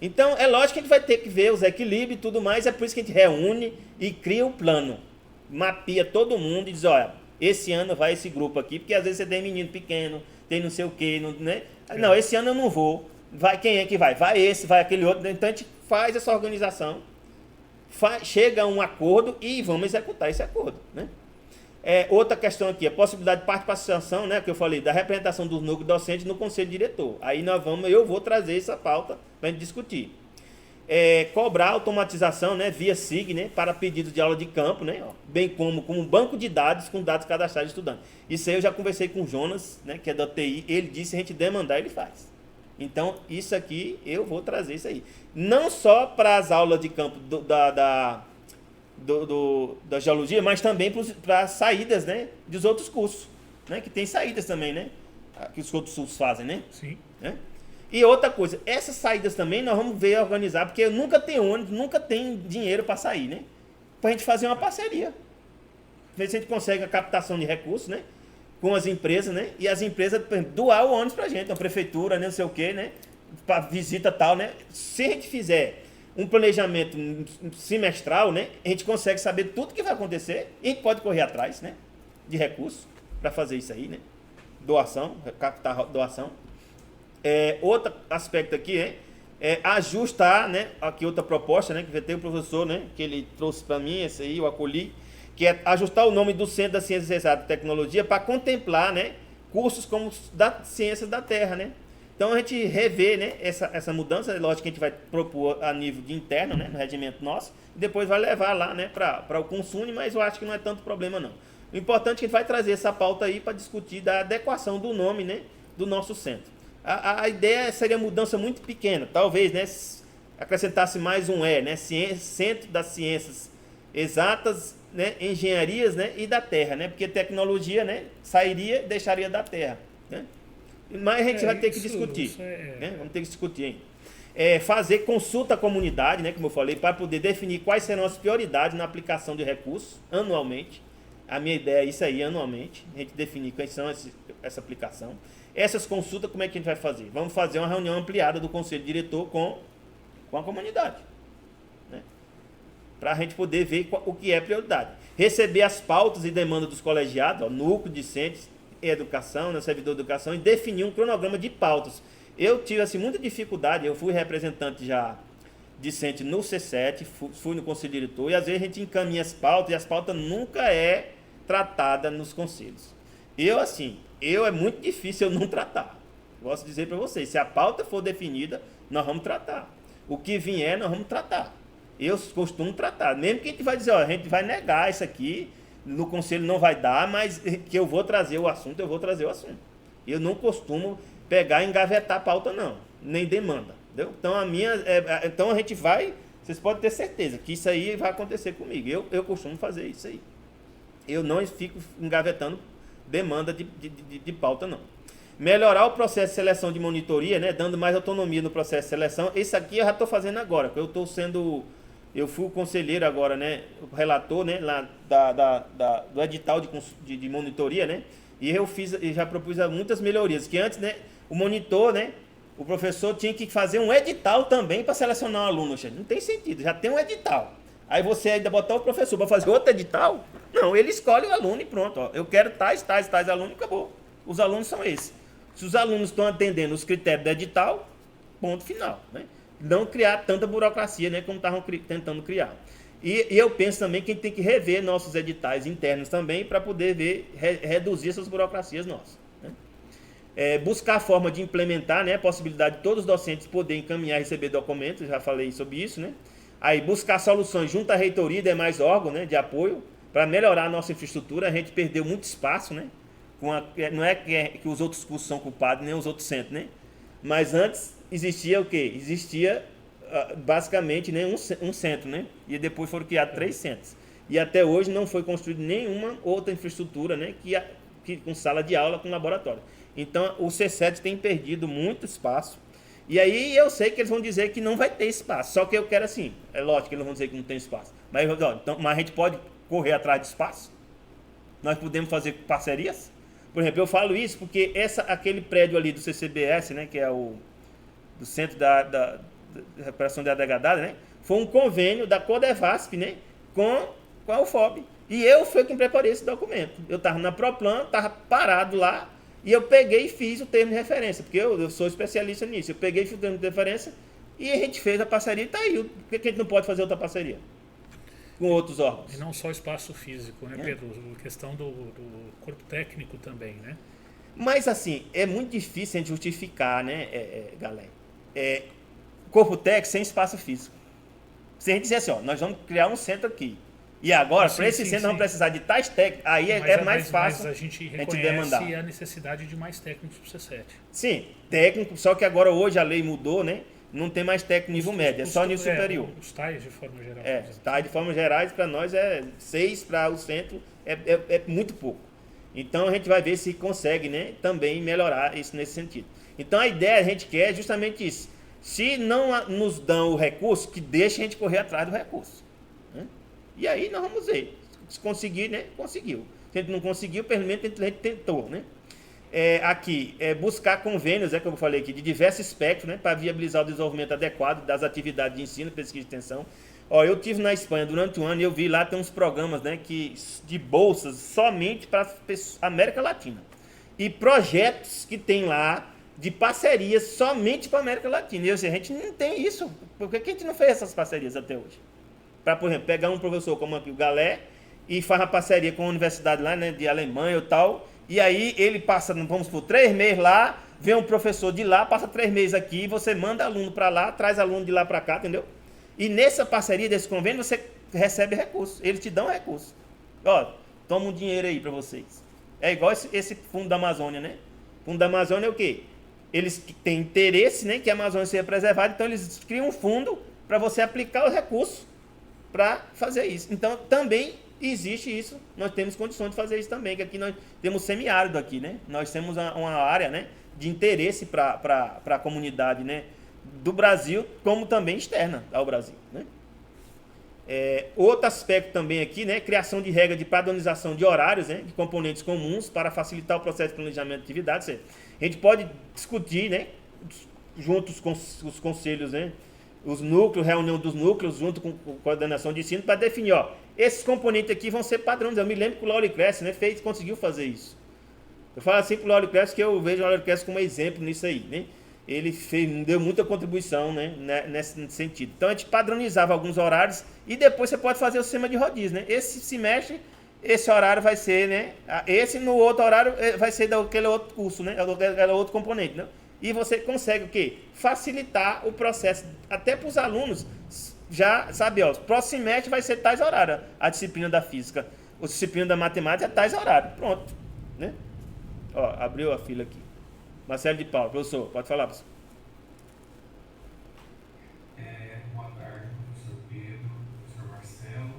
Speaker 1: Então, é lógico que a gente vai ter que ver os equilíbrios e tudo mais. É por isso que a gente reúne e cria o plano. Mapeia todo mundo e diz, olha, esse ano vai esse grupo aqui, porque às vezes você tem menino pequeno, tem não sei o quê, né? Não, esse ano eu não vou. Vai, quem é que vai? Vai esse, vai aquele outro. Então, a gente faz essa organização, chega a um acordo e vamos executar esse acordo, né? Outra questão aqui, a possibilidade de participação, né, que eu falei, da representação dos núcleos docentes no conselho diretor. Aí eu vou trazer essa pauta para a gente discutir. Cobrar automatização, né, via SIG, né, para pedidos de aula de campo, né, bem como um banco de dados com dados cadastrais de estudantes. Isso aí eu já conversei com o Jonas, né, que é da TI, ele disse, se a gente demandar, ele faz. Então, isso aqui, eu vou trazer isso aí. Não só para as aulas de campo da geologia, mas também para as saídas, né, dos outros cursos, né, que tem saídas também, né, que os outros cursos fazem, né?
Speaker 2: Sim.
Speaker 1: Né? E outra coisa, essas saídas também nós vamos ver organizar, porque nunca tem ônibus, nunca tem dinheiro para sair, né? Para a gente fazer uma parceria. Ver se a gente consegue a captação de recursos, né? Com as empresas, né? E as empresas, por exemplo, doar o ônibus para a gente, a prefeitura, né? Não sei o quê, né? Para visita tal, né? Se a gente fizer um planejamento semestral, né? A gente consegue saber tudo que vai acontecer e a gente pode correr atrás, né? De recursos para fazer isso aí, né? Doação, captar doação. Outro aspecto aqui é ajustar, né? Aqui outra proposta, né? Que tem o professor, né? Que ele trouxe para mim, esse aí eu acolhi, que é ajustar o nome do Centro das Ciências Exatas e Tecnologia para contemplar, né? Cursos como da Ciências da Terra, né? Então a gente revê, né? Essa mudança, lógico que a gente vai propor a nível de interno, né? No regimento nosso, e depois vai levar lá, né? Para o consumo, mas eu acho que não é tanto problema não. O importante é que a gente vai trazer essa pauta aí para discutir da adequação do nome, né? Do nosso centro. A ideia seria mudança muito pequena, talvez, né, acrescentasse mais um né, Centro das Ciências Exatas, né, Engenharias, né, e da Terra, né, porque tecnologia, né, sairia e deixaria da Terra, né, mas a gente vai ter que discutir, né, vamos ter que discutir ainda. Fazer consulta à comunidade, né, como eu falei, para poder definir quais serão as prioridades na aplicação de recursos anualmente. A minha ideia é isso aí, anualmente, a gente definir quais são essa aplicação. Essas consultas, como é que a gente vai fazer? Vamos fazer uma reunião ampliada do conselho diretor com a comunidade, né? Para a gente poder ver o que é prioridade. Receber as pautas e demandas dos colegiados, núcleo discentes e educação, né, servidor de educação, e definir um cronograma de pautas. Eu tive assim, muita dificuldade, eu fui representante já discente no C7, fui no conselho diretor, e às vezes a gente encaminha as pautas, e as pautas nunca é tratada nos conselhos. É muito difícil eu não tratar. Posso dizer para vocês, se a pauta for definida, nós vamos tratar. O que vier, nós vamos tratar. Eu costumo tratar. Mesmo que a gente vai dizer, ó, a gente vai negar isso aqui, no conselho não vai dar, mas que eu vou trazer o assunto, eu vou trazer o assunto. Eu não costumo pegar e engavetar a pauta, não. Nem demanda. Entendeu? Então, então a gente vai... Vocês podem ter certeza que isso aí vai acontecer comigo. Eu costumo fazer isso aí. Eu não fico engavetando demanda de pauta, não. Melhorar o processo de seleção de monitoria, né, dando mais autonomia no processo de seleção. Isso aqui eu já estou fazendo agora, porque eu fui o conselheiro agora, né, o relator, né, lá do edital de monitoria, né, e eu já propus muitas melhorias, que antes, né, o monitor, né, o professor tinha que fazer um edital também para selecionar um aluno. Não tem sentido, já tem um edital. Aí você ainda botar o professor para fazer outro edital? Não, ele escolhe o aluno e pronto. Ó. Eu quero tais alunos e acabou. Os alunos são esses. Se os alunos estão atendendo os critérios do edital, ponto final. Né? Não criar tanta burocracia, né, como estavam tentando criar. E eu penso também que a gente tem que rever nossos editais internos também para poder reduzir essas burocracias nossas. Né? Buscar a forma de implementar, né, a possibilidade de todos os docentes poderem encaminhar e receber documentos, já falei sobre isso, né? Aí buscar soluções junto à reitoria e demais órgãos, né, de apoio para melhorar a nossa infraestrutura. A gente perdeu muito espaço, né? Não é que os outros cursos são culpados, nem os outros centros, né? Mas antes existia o quê? Existia basicamente, né, um centro, né? E depois foram criados 3 centros. E até hoje não foi construída nenhuma outra infraestrutura, né, com sala de aula, com laboratório. Então o C7 tem perdido muito espaço. E aí eu sei que eles vão dizer que não vai ter espaço. Só que eu quero assim, é lógico que eles vão dizer que não tem espaço. Mas a gente pode correr atrás de espaço. Nós podemos fazer parcerias. Por exemplo, eu falo isso porque aquele prédio ali do CCBS, né, que é do Centro da Recuperação da Degradada, né, foi um convênio da Codevasp, né, com a UFOB. E eu fui quem preparei esse documento. Eu estava na Proplan, estava parado lá, e eu peguei e fiz o termo de referência, porque eu sou especialista nisso. Eu peguei e fiz o termo de referência e a gente fez a parceria e está aí. Por que a gente não pode fazer outra parceria com outros órgãos?
Speaker 2: E não só espaço físico, né, Pedro? A questão do corpo técnico também, né?
Speaker 1: Mas assim, é muito difícil a gente justificar, né, galera? Corpo técnico sem espaço físico. Se a gente dizer assim, ó, nós vamos criar um centro aqui. E agora, para esse centro, vamos precisar de tais técnicos. Aí é mais fácil
Speaker 2: a gente demandar. A necessidade de mais técnicos para o C7.
Speaker 1: Sim, técnico, só que agora hoje a lei mudou, né? Não tem mais técnico nível médio, é só nível superior.
Speaker 2: Os TAIs de forma geral.
Speaker 1: TAIs de forma geral, para nós é 6, para o centro é muito pouco. Então a gente vai ver se consegue, né, também melhorar isso nesse sentido. Então a ideia a gente quer justamente isso. Se não nos dão o recurso, que deixe a gente correr atrás do recurso. Né? E aí nós vamos ver. Se conseguir, né, conseguiu. Se a gente não conseguiu, pelo menos a gente tentou, né? Buscar convênios, como eu falei aqui, de diversos espectros, né, para viabilizar o desenvolvimento adequado das atividades de ensino, pesquisa e extensão. Eu tive na Espanha durante um ano e eu vi lá tem uns programas, né, de bolsas somente para a América Latina. E projetos que tem lá de parcerias somente para a América Latina. E eu sei, a gente não tem isso. Por que a gente não fez essas parcerias até hoje? Para, por exemplo, pegar um professor como aqui, o Galé, e faz uma parceria com a universidade lá, né, de Alemanha ou tal. E aí ele passa, vamos por 3 meses lá, vem um professor de lá, passa 3 meses aqui, você manda aluno para lá, traz aluno de lá para cá, entendeu? E nessa parceria, desse convênio, você recebe recursos. Eles te dão recursos. Toma um dinheiro aí para vocês. É igual esse Fundo da Amazônia, né? O Fundo da Amazônia é o quê? Eles têm interesse, né, que a Amazônia seja preservada, então eles criam um fundo para você aplicar os recursos para fazer isso. Então, também existe isso, nós temos condições de fazer isso também, que aqui nós temos semiárido aqui, né? Nós temos uma área, né, de interesse para a comunidade, né, do Brasil, como também externa ao Brasil, né? Outro aspecto também aqui, né, criação de regra de padronização de horários, né, de componentes comuns para facilitar o processo de planejamento de atividades. A gente pode discutir, né, juntos com os conselhos, né, os núcleos, reunião dos núcleos, junto com a coordenação de ensino, para definir, esses componentes aqui vão ser padrões. Eu me lembro que o Lauricresce, né, conseguiu fazer isso. Eu falo assim para o Lauricresce que eu vejo o Lauricresce como exemplo nisso aí, né? Ele deu muita contribuição, né, nesse sentido. Então a gente padronizava alguns horários e depois você pode fazer o sistema de rodízio, né? Esse semestre esse horário vai ser, né? Esse no outro horário vai ser daquele outro curso, né? Daquele outro componente, né? E você consegue o quê? Facilitar o processo, até para os alunos, já sabe, ó, próximo semestre vai ser tais horários, a disciplina da física, a disciplina da matemática é tais horários, pronto, né? Ó, abriu a fila aqui. Marcelo de Paulo, professor, pode falar, professor.
Speaker 3: Boa tarde, professor Pedro, professor Marcelo.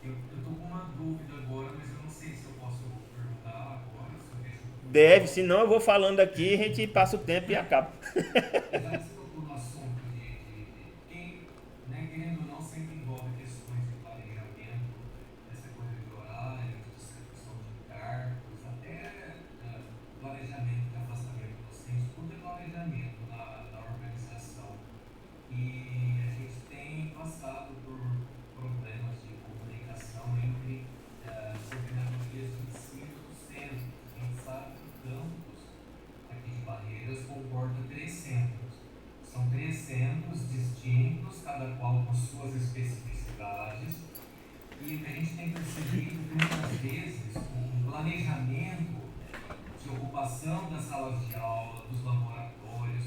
Speaker 3: Eu estou com uma dúvida agora, mas eu não sei se eu posso perguntar agora, se eu deixo...
Speaker 1: Deve, senão eu vou falando aqui, a gente passa o tempo e acaba.
Speaker 3: Já que você tocou no assunto de quem, né, querendo ou não, sempre envolve questões de planejamento, essa coisa de horário, de distribuição de cargos, até planejamento de afastamento docente, tudo é planejamento na organização. E a gente tem passado por problemas de comunicação entre coordenadorias de ensino do centro. A gente sabe que o campus aqui de Barreiras comporta 3 centros. São 3 centros distintos, cada qual com suas especificidades. E o que a gente tem percebido que muitas vezes o planejamento de ocupação das salas de aula, dos laboratórios,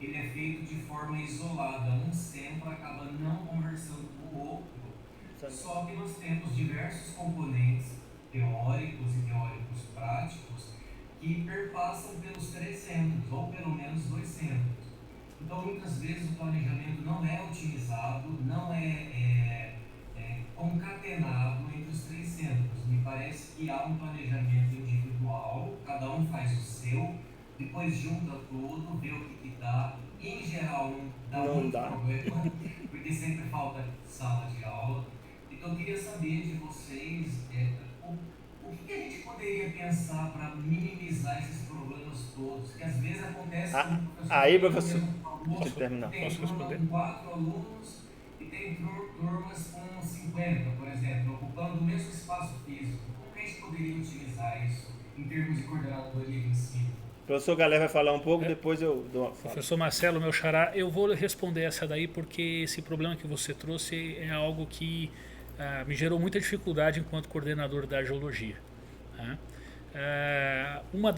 Speaker 3: ele é feito de forma isolada. Um centro acaba não conversando com o outro. Só que nós temos diversos componentes teóricos e teóricos práticos que perpassam pelos 3 centros, ou pelo menos 2 centros. Então, muitas vezes o planejamento não é utilizado, não é concatenado entre os 3 centros. Me parece que há um planejamento individual, cada um faz o seu, depois junta tudo, vê o que dá. Em geral, não dá muito problema, porque sempre falta sala de aula. Então, eu queria saber de vocês o que a gente poderia pensar para minimizar esses problemas todos, que às vezes acontece com o professor.
Speaker 1: Aí, professor,
Speaker 3: deixa eu
Speaker 1: terminar.
Speaker 3: Tem turma com 4 alunos e tem turmas com 50, por exemplo, ocupando o mesmo espaço físico. Como que a gente poderia utilizar isso em termos de coordenadoria de ensino?
Speaker 1: O professor Galé vai falar um pouco, depois eu dou uma fala.
Speaker 2: Professor Marcelo, meu xará, eu vou responder essa daí porque esse problema que você trouxe é algo que me gerou muita dificuldade enquanto coordenador da geologia. Tá? Uma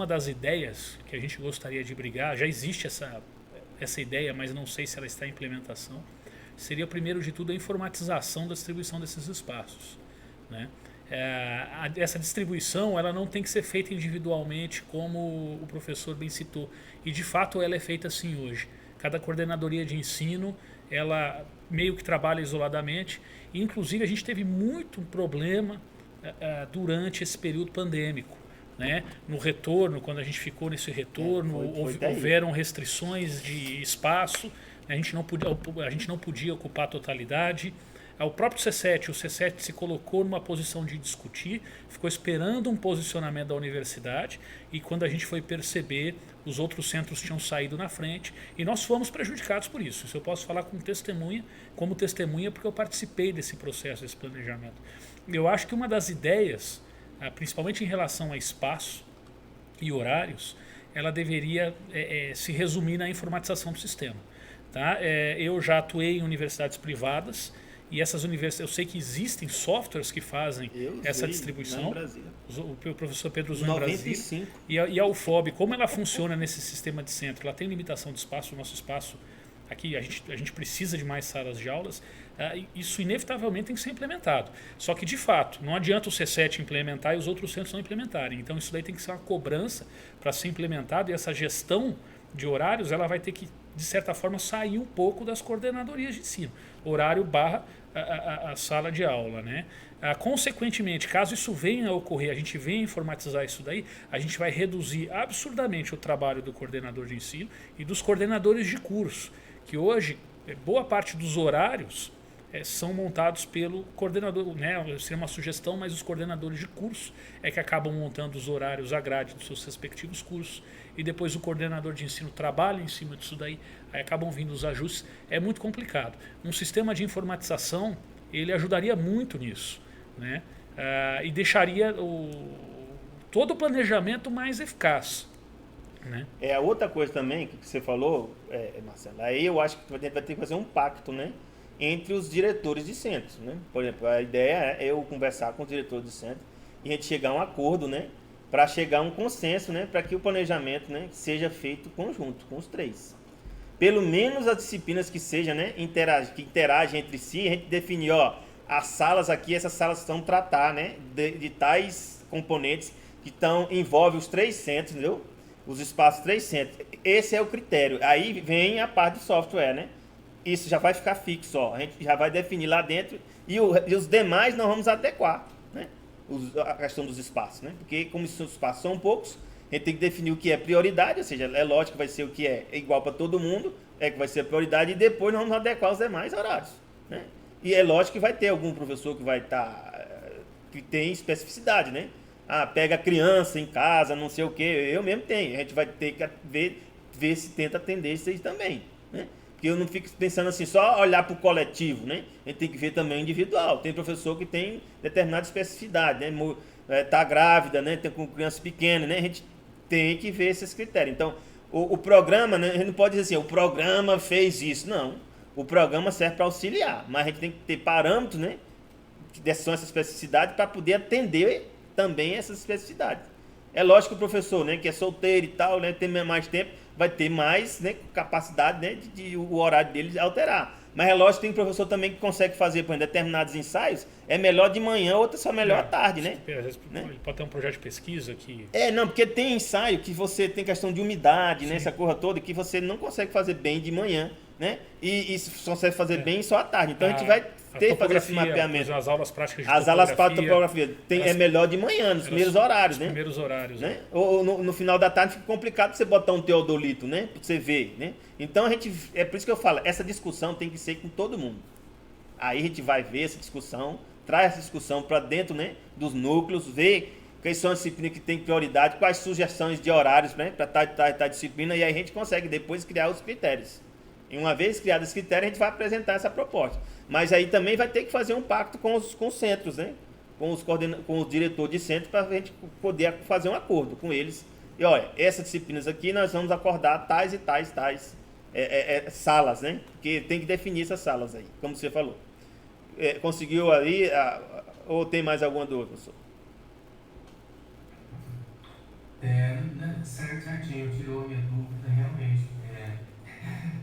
Speaker 2: das ideias que a gente gostaria de brigar, já existe essa ideia, mas não sei se ela está em implementação, seria primeiro de tudo a informatização da distribuição desses espaços, né? Essa distribuição ela não tem que ser feita individualmente, como o professor bem citou, e de fato ela é feita assim hoje. Cada coordenadoria de ensino ela meio que trabalha isoladamente, e inclusive a gente teve muito problema durante esse período pandêmico, né? No retorno, quando a gente ficou nesse retorno, houveram restrições de espaço, a gente não podia ocupar a totalidade. O próprio C7, o C7 se colocou numa posição de discutir, ficou esperando um posicionamento da universidade, e quando a gente foi perceber, os outros centros tinham saído na frente e nós fomos prejudicados por isso. Isso eu posso falar como testemunha, porque eu participei desse processo, desse planejamento. Eu acho que uma das ideias, principalmente em relação a espaço e horários, ela deveria se resumir na informatização do sistema. Tá? Eu já atuei em universidades privadas, e essas universidades, eu sei que existem softwares que fazem essa distribuição. O professor Pedro usou em Brasília. E a UFOB, como ela funciona nesse sistema de centro? Ela tem limitação de espaço, o nosso espaço aqui, a gente precisa de mais salas de aulas. Isso inevitavelmente tem que ser implementado. Só que, de fato, não adianta o C7 implementar e os outros centros não implementarem. Então, isso daí tem que ser uma cobrança para ser implementado, e essa gestão de horários ela vai ter que, de certa forma, sair um pouco das coordenadorias de ensino. Horário barra a sala de aula, né? Consequentemente, caso isso venha a ocorrer, a gente venha informatizar isso daí, a gente vai reduzir absurdamente o trabalho do coordenador de ensino e dos coordenadores de curso, que hoje, boa parte dos horários são montados pelo coordenador, né? Seria uma sugestão, mas os coordenadores de curso é que acabam montando os horários, a grade dos seus respectivos cursos, e depois o coordenador de ensino trabalha em cima disso daí, aí acabam vindo os ajustes. É muito complicado. Um sistema de informatização, ele ajudaria muito nisso, né? E deixaria todo o planejamento mais eficaz, né?
Speaker 1: Outra coisa também que você falou, Marcelo, aí eu acho que vai ter que fazer um pacto, né? entre os diretores de centros, né? Por exemplo, a ideia é eu conversar com os diretores de centro e a gente chegar a um acordo, né? Para chegar a um consenso, né? Para que o planejamento, né, seja feito conjunto com os três. Pelo menos as disciplinas que sejam, né, que interagem entre si, a gente definir, ó, as salas aqui, essas salas estão tratar, né, de tais componentes que envolvem os 3 centros, entendeu? Os espaços 3 centros. Esse é o critério. Aí vem a parte de software, né? Isso já vai ficar fixo, ó. A gente já vai definir lá dentro e os demais nós vamos adequar, né? A questão dos espaços, né? Porque como os espaços são poucos, a gente tem que definir o que é prioridade, ou seja, é lógico que vai ser o que é igual para todo mundo, é que vai ser a prioridade, e depois nós vamos adequar os demais horários, né? E é lógico que vai ter algum professor que vai que tem especificidade, né? Ah, pega a criança em casa, não sei o que, eu mesmo tenho, a gente vai ter que ver se tenta atender isso aí também, né? Porque eu não fico pensando assim, só olhar para o coletivo, né? A gente tem que ver também o individual. Tem professor que tem determinada especificidade, né? Tá grávida, né? Tem com criança pequena, né? A gente tem que ver esses critérios. Então, o programa, né? A gente não pode dizer assim, o programa fez isso. Não. O programa serve para auxiliar, mas a gente tem que ter parâmetros, né? Que são essas especificidades para poder atender também essas especificidades. É lógico que o professor, né, que é solteiro e tal, né, tem mais tempo, vai ter mais, né, capacidade, né, de o horário dele alterar. Mas é lógico que tem professor também que consegue fazer, por exemplo, determinados ensaios, é melhor de manhã, outro só melhor à tarde, né?
Speaker 2: Ele pode ter um projeto de pesquisa que...
Speaker 1: Não, porque tem ensaio que você tem questão de umidade, né, essa coisa toda, que você não consegue fazer bem de manhã, né? E só consegue fazer bem só à tarde. Então a gente vai ter que fazer esse mapeamento.
Speaker 2: As aulas práticas de
Speaker 1: As aulas práticas de topografia é melhor de manhã, nos primeiros horários, né?
Speaker 2: Nos primeiros horários,
Speaker 1: né? Ou no final da tarde fica complicado você botar um teodolito, né? Pra você ver, né? Então é por isso que eu falo, essa discussão tem que ser com todo mundo. Aí a gente vai ver essa discussão, traz essa discussão para dentro, né, dos núcleos, ver quais são as disciplinas que têm prioridade, quais sugestões de horários, né, para tal disciplina, e aí a gente consegue depois criar os critérios. E uma vez criados os critérios, a gente vai apresentar essa proposta. Mas aí também vai ter que fazer um pacto com os centros, né? Com os diretores de centro, para a gente poder fazer um acordo com eles. E olha, essas disciplinas aqui nós vamos acordar tais e tais salas, né? Porque tem que definir essas salas aí, como você falou. Conseguiu aí, ou tem mais alguma dúvida, professor?
Speaker 3: Certinho, tirou a minha dúvida, realmente.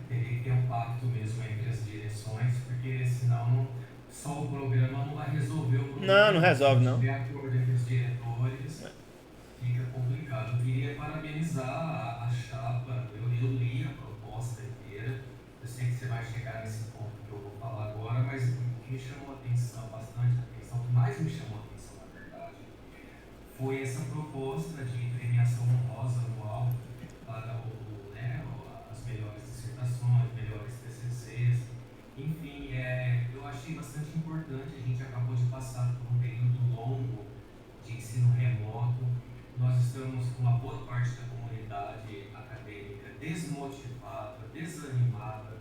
Speaker 3: Teria que ter um pacto mesmo entre as direções, porque senão só o programa não vai resolver o problema.
Speaker 1: Não resolve, não.
Speaker 3: Se tiver acordo entre os diretores, fica complicado. Eu queria parabenizar a chapa, eu li a proposta inteira, eu sei que você vai chegar nesse ponto que eu vou falar agora, mas o que me chamou a atenção, bastante atenção, o que mais me chamou a atenção, na verdade, foi essa proposta de premiação honrosa anual para as melhores dissertações, melhores TCCs, enfim, eu achei bastante importante. A gente acabou de passar por um período longo de ensino remoto, nós estamos com uma boa parte da comunidade acadêmica desmotivada, desanimada,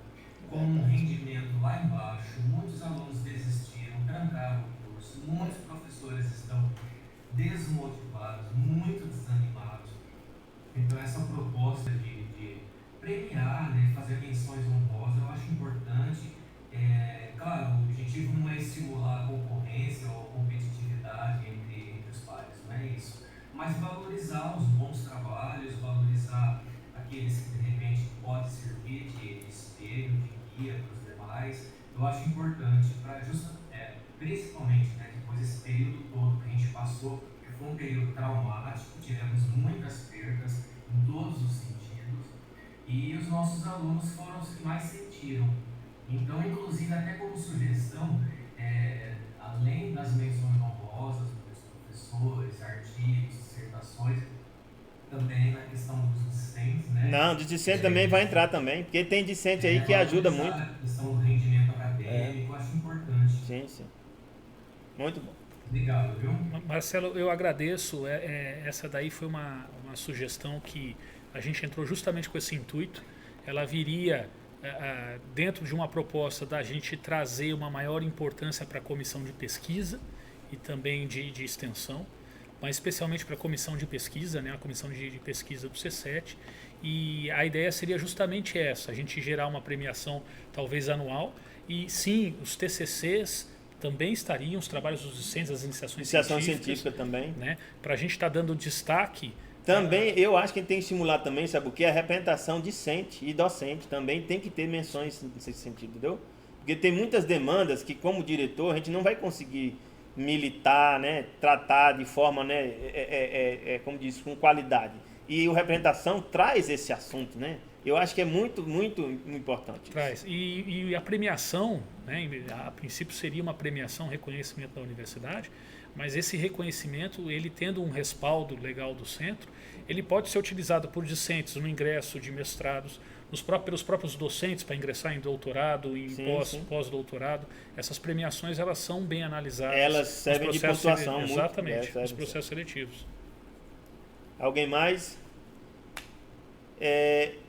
Speaker 3: com um rendimento lá embaixo, muitos alunos desistiram, trancaram o curso, muitos professores estão desmotivados, muito desanimados. Então essa proposta de premiar, né, fazer menções honrosas, eu acho importante. Claro, o objetivo não é estimular a concorrência ou a competitividade entre os pares, não é isso. Mas valorizar os bons trabalhos, valorizar aqueles que de repente podem servir de espelho, de guia para os demais. Eu acho importante, principalmente, né, depois desse período todo que a gente passou, que foi um período traumático, tivemos muitas perdas em todos os sentidos, e os nossos alunos foram os que mais sentiram. Então, inclusive, até como sugestão, além das menções honrosas dos professores, artigos, dissertações, também na questão dos discentes, né?
Speaker 1: Não, de discente também vai entrar também, porque tem discente aí que ajuda muito.
Speaker 3: A questão do rendimento acadêmico, eu acho importante.
Speaker 1: Sim. Muito bom.
Speaker 3: Obrigado, viu?
Speaker 2: Marcelo, eu agradeço. Essa daí foi uma sugestão que a gente entrou justamente com esse intuito. Ela viria dentro de uma proposta da gente trazer uma maior importância para a comissão de pesquisa e também de extensão, mas especialmente para a comissão de pesquisa, né, a comissão de pesquisa do C7, E a ideia seria justamente essa, a gente gerar uma premiação talvez anual. E sim, os TCCs também estariam, os trabalhos dos discentes, as iniciações
Speaker 1: científica também.
Speaker 2: Né? Para a gente estar dando destaque.
Speaker 1: Também, eu acho que tem que estimular também, sabe o que? A representação discente e docente também tem que ter menções nesse sentido, entendeu? Porque tem muitas demandas que, como diretor, a gente não vai conseguir militar, né? Tratar de forma, né? Como diz, com qualidade. E o representação traz esse assunto, né? Eu acho que é muito, muito importante.
Speaker 2: Traz. E a premiação, né? A princípio seria uma premiação, reconhecimento da universidade, mas esse reconhecimento, ele tendo um respaldo legal do centro, ele pode ser utilizado por discentes no ingresso de mestrados, pelos próprios docentes para ingressar em doutorado, em pós-doutorado. Essas premiações, elas são bem analisadas.
Speaker 1: Elas servem de pontuação.
Speaker 2: Exatamente, nos processos seletivos.
Speaker 1: Alguém mais?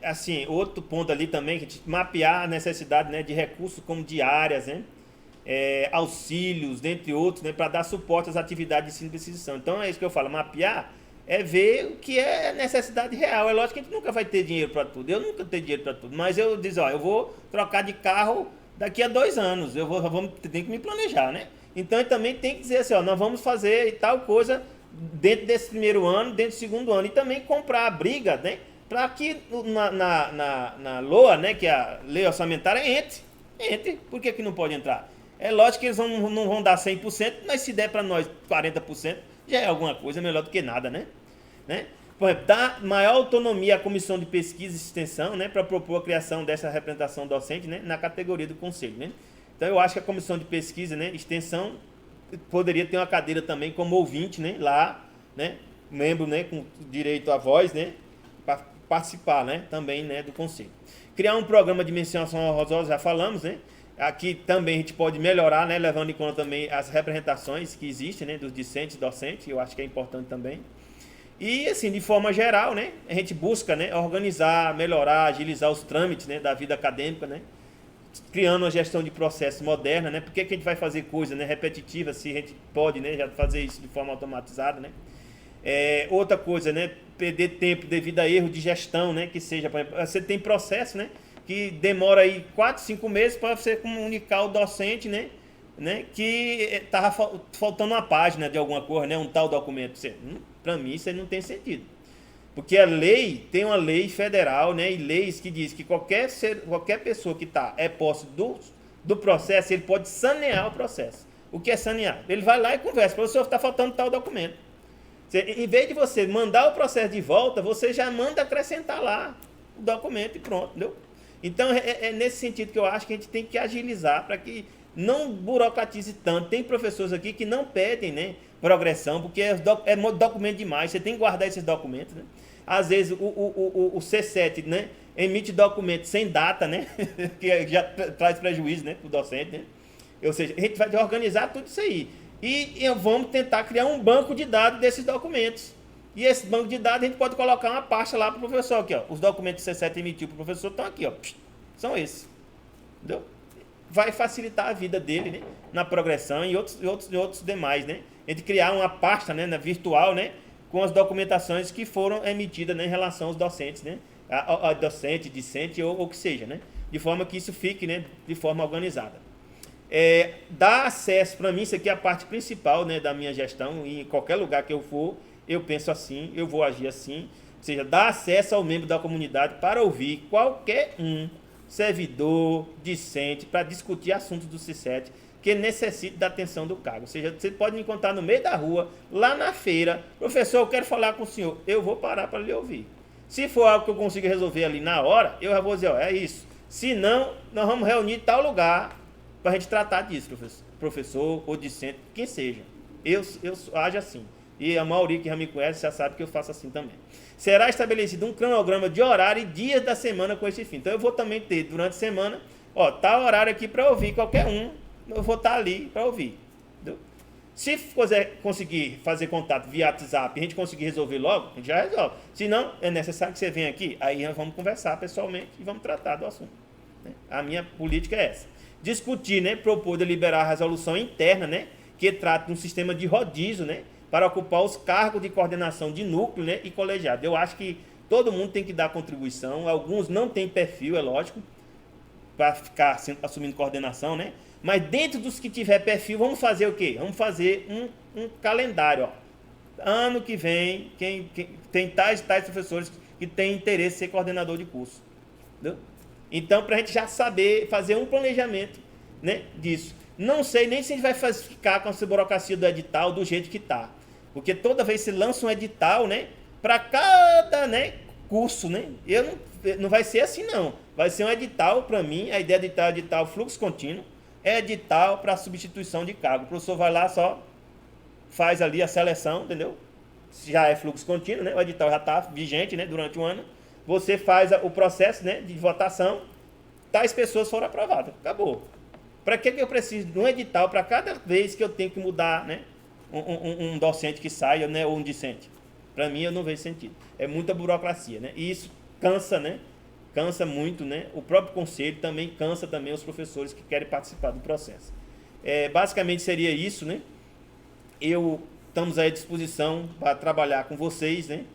Speaker 1: Assim, outro ponto ali também, que a gente mapear a necessidade, né, de recursos como diárias, né? Auxílios, dentre outros, né, para dar suporte às atividades de ensino e pesquisação. Então é isso que eu falo, mapear é ver o que é necessidade real. É lógico que a gente nunca vai ter dinheiro para tudo, eu nunca tenho dinheiro para tudo, mas eu digo, eu vou trocar de carro daqui a 2 anos, tem que me planejar, né? Então também tem que dizer assim, nós vamos fazer tal coisa dentro desse primeiro ano, dentro do segundo ano, e também comprar a briga, né, para que na LOA, né, que é a lei orçamentária, entre. Por que não pode entrar? É lógico que eles não vão dar 100%, mas se der para nós 40%, já é alguma coisa melhor do que nada, né? Por exemplo, dar maior autonomia à comissão de pesquisa e extensão, né, para propor a criação dessa representação docente, né, na categoria do conselho, né? Então eu acho que a comissão de pesquisa, né, extensão, poderia ter uma cadeira também como ouvinte, né, lá, né, membro, né, com direito à voz, né, para participar, né, também, né, do conselho. Criar um programa de menção honrosa, já falamos, né? Aqui também a gente pode melhorar, né, levando em conta também as representações que existem, né, dos discentes e docentes, eu acho que é importante também. E assim, de forma geral, né, a gente busca, né, organizar, melhorar, agilizar os trâmites, né, da vida acadêmica, né, criando uma gestão de processos moderna, né? Por que a gente vai fazer coisa, né, repetitiva se a gente pode, né, já fazer isso de forma automatizada, né? Outra coisa, né, perder tempo devido a erro de gestão, né, que seja, por exemplo, você tem processo, né, que demora aí 4, 5 meses para você comunicar ao docente, né, que estava faltando uma página de alguma coisa, né, um tal documento. Para mim isso aí não tem sentido. Porque a lei, tem uma lei federal, né, e leis que diz que qualquer pessoa que posse do processo, ele pode sanear o processo. O que é sanear? Ele vai lá e conversa, professor, está faltando tal documento. Em vez de você mandar o processo de volta, você já manda acrescentar lá o documento e pronto, entendeu? Então é nesse sentido que eu acho que a gente tem que agilizar para que não burocratize tanto. Tem professores aqui que não pedem, né, progressão, porque é documento demais, você tem que guardar esses documentos, né? Às vezes o C7, né, emite documento sem data, né, que já traz prejuízo, né, para o docente, né? Ou seja, a gente vai organizar tudo isso aí. E vamos tentar criar um banco de dados desses documentos. E esse banco de dados a gente pode colocar uma pasta lá para o professor aqui, ó. Os documentos que o C7 emitiu para o professor estão aqui, ó. São esses. Entendeu? Vai facilitar a vida dele, né, na progressão e outros demais, né? A gente criar uma pasta, né, virtual, né, com as documentações que foram emitidas, né, em relação aos docentes, né? A docente, discente ou o que seja, né? De forma que isso fique, né, de forma organizada. Dar acesso, para mim, isso aqui é a parte principal, né, da minha gestão. Em qualquer lugar que eu for, eu penso assim, eu vou agir assim. Ou seja, dar acesso ao membro da comunidade para ouvir qualquer servidor, discente, para discutir assuntos do C7 que necessite da atenção do cargo. Ou seja, você pode me encontrar no meio da rua, lá na feira, professor, eu quero falar com o senhor, eu vou parar para lhe ouvir. Se for algo que eu consiga resolver ali na hora, eu já vou dizer, é isso. Se não, nós vamos reunir em tal lugar para a gente tratar disso, professor ou discente, quem seja. Eu ajo assim. E a maioria que já me conhece já sabe que eu faço assim também. Será estabelecido um cronograma de horário e dias da semana com esse fim. Então eu vou também ter durante a semana, tá horário aqui para ouvir qualquer um, eu vou estar ali para ouvir. Entendeu? Se conseguir fazer contato via WhatsApp e a gente conseguir resolver logo, a gente já resolve. Se não, é necessário que você venha aqui, aí nós vamos conversar pessoalmente e vamos tratar do assunto. Né? A minha política é essa. Discutir, né, propor deliberar a resolução interna, né, que trata de um sistema de rodízio, né, para ocupar os cargos de coordenação de núcleo, né, e colegiado. Eu acho que Todo mundo tem que dar contribuição. Alguns não têm perfil, é lógico, para ficar assumindo coordenação, né? Mas dentro dos que tiver perfil, vamos fazer o quê? Vamos fazer um calendário, ó. Ano que vem, quem tem tais professores que têm interesse em ser coordenador de curso. Entendeu? Então, para a gente já saber fazer um planejamento, né, disso. Não sei nem se a gente vai ficar com essa burocracia do edital do jeito que está. Porque toda vez que se lança um edital, né, para cada, né, curso, né, não vai ser assim, não. Vai ser um edital, para mim, a ideia de edital fluxo contínuo, é edital para substituição de cargo. O professor vai lá, só faz ali a seleção, entendeu? Já é fluxo contínuo, né? O edital já está vigente, né, durante o ano. Você faz o processo, né, de votação, tais pessoas foram aprovadas. Acabou. Para que eu preciso de um edital para cada vez que eu tenho que mudar, né, um docente que saia, né, ou um discente? Para mim, eu não vejo sentido. É muita burocracia, né? E isso cansa, né? Cansa muito, né? O próprio conselho também cansa também os professores que querem participar do processo. Basicamente seria isso, né? Estamos à disposição para trabalhar com vocês, né,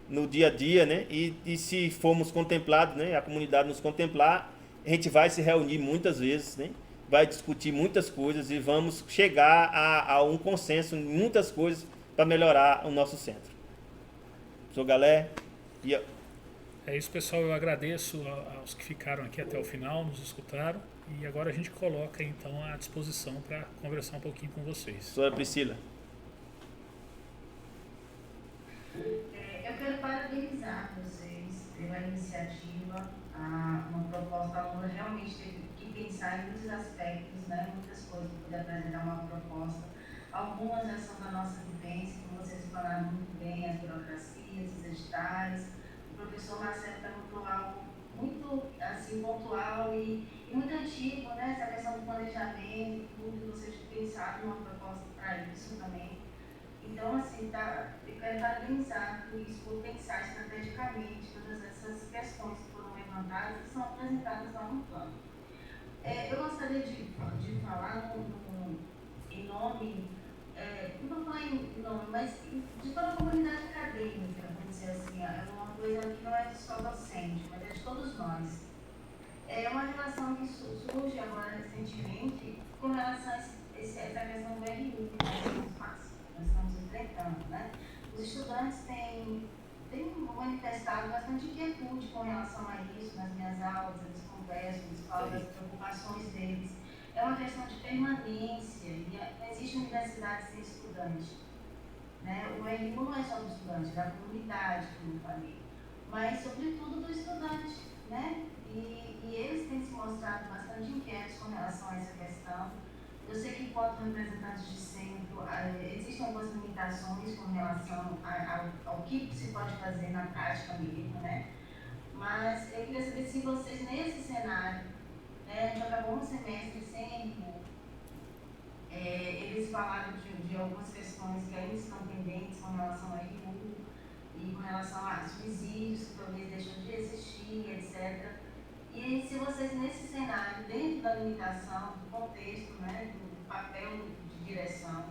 Speaker 1: no dia a dia, né? E se formos contemplados, né, a comunidade nos contemplar, a gente vai se reunir muitas vezes, né? Vai discutir muitas coisas e vamos chegar a um consenso em muitas coisas para melhorar o nosso centro. Sou Galé.
Speaker 2: É isso, pessoal. Eu agradeço aos que ficaram aqui até o final, nos escutaram. E agora a gente coloca, então, à disposição para conversar um pouquinho com vocês.
Speaker 1: Sou a Priscila.
Speaker 4: Eu quero parabenizar vocês pela iniciativa. Uma proposta, a aluna realmente teve que pensar em muitos aspectos, né, muitas coisas para poder apresentar uma proposta. Algumas já são da nossa vivência, como vocês falaram muito bem, as burocracias, os editais. O professor Marcelo perguntou algo muito assim, pontual e muito antigo, né, essa questão do planejamento, tudo, vocês pensaram numa proposta para isso também. Então, assim, eu quero parabenizar por isso, por pensar estrategicamente todas essas questões que foram levantadas e são apresentadas lá no plano. Eu gostaria de falar em nome, não vou falar em nome, mas de toda a comunidade acadêmica, vamos dizer assim, é uma coisa que não é só docente, mas é de todos nós. É uma relação que surge agora recentemente com relação a essa questão do RU, que nós estamos enfrentando, né? Os estudantes têm manifestado bastante inquietude com relação a isso nas minhas aulas, eles conversam, eles falam das preocupações deles. É uma questão de permanência, e não existe universidade sem estudante. Né? O RU não é só do estudante, é da comunidade, como eu falei, mas sobretudo do estudante, né? E eles têm se mostrado bastante inquietos com relação a essa questão. Eu sei que, enquanto representantes de centro, existem algumas limitações com relação ao que se pode fazer na prática mesmo, né? Mas eu queria saber se vocês, nesse cenário, né, a gente acabou um semestre sem RU, eles falaram de algumas questões que ainda estão pendentes com relação ao RU e com relação a subsídios que talvez deixam de existir, etc. E se vocês, nesse cenário, dentro da limitação, do contexto, né, do papel de direção,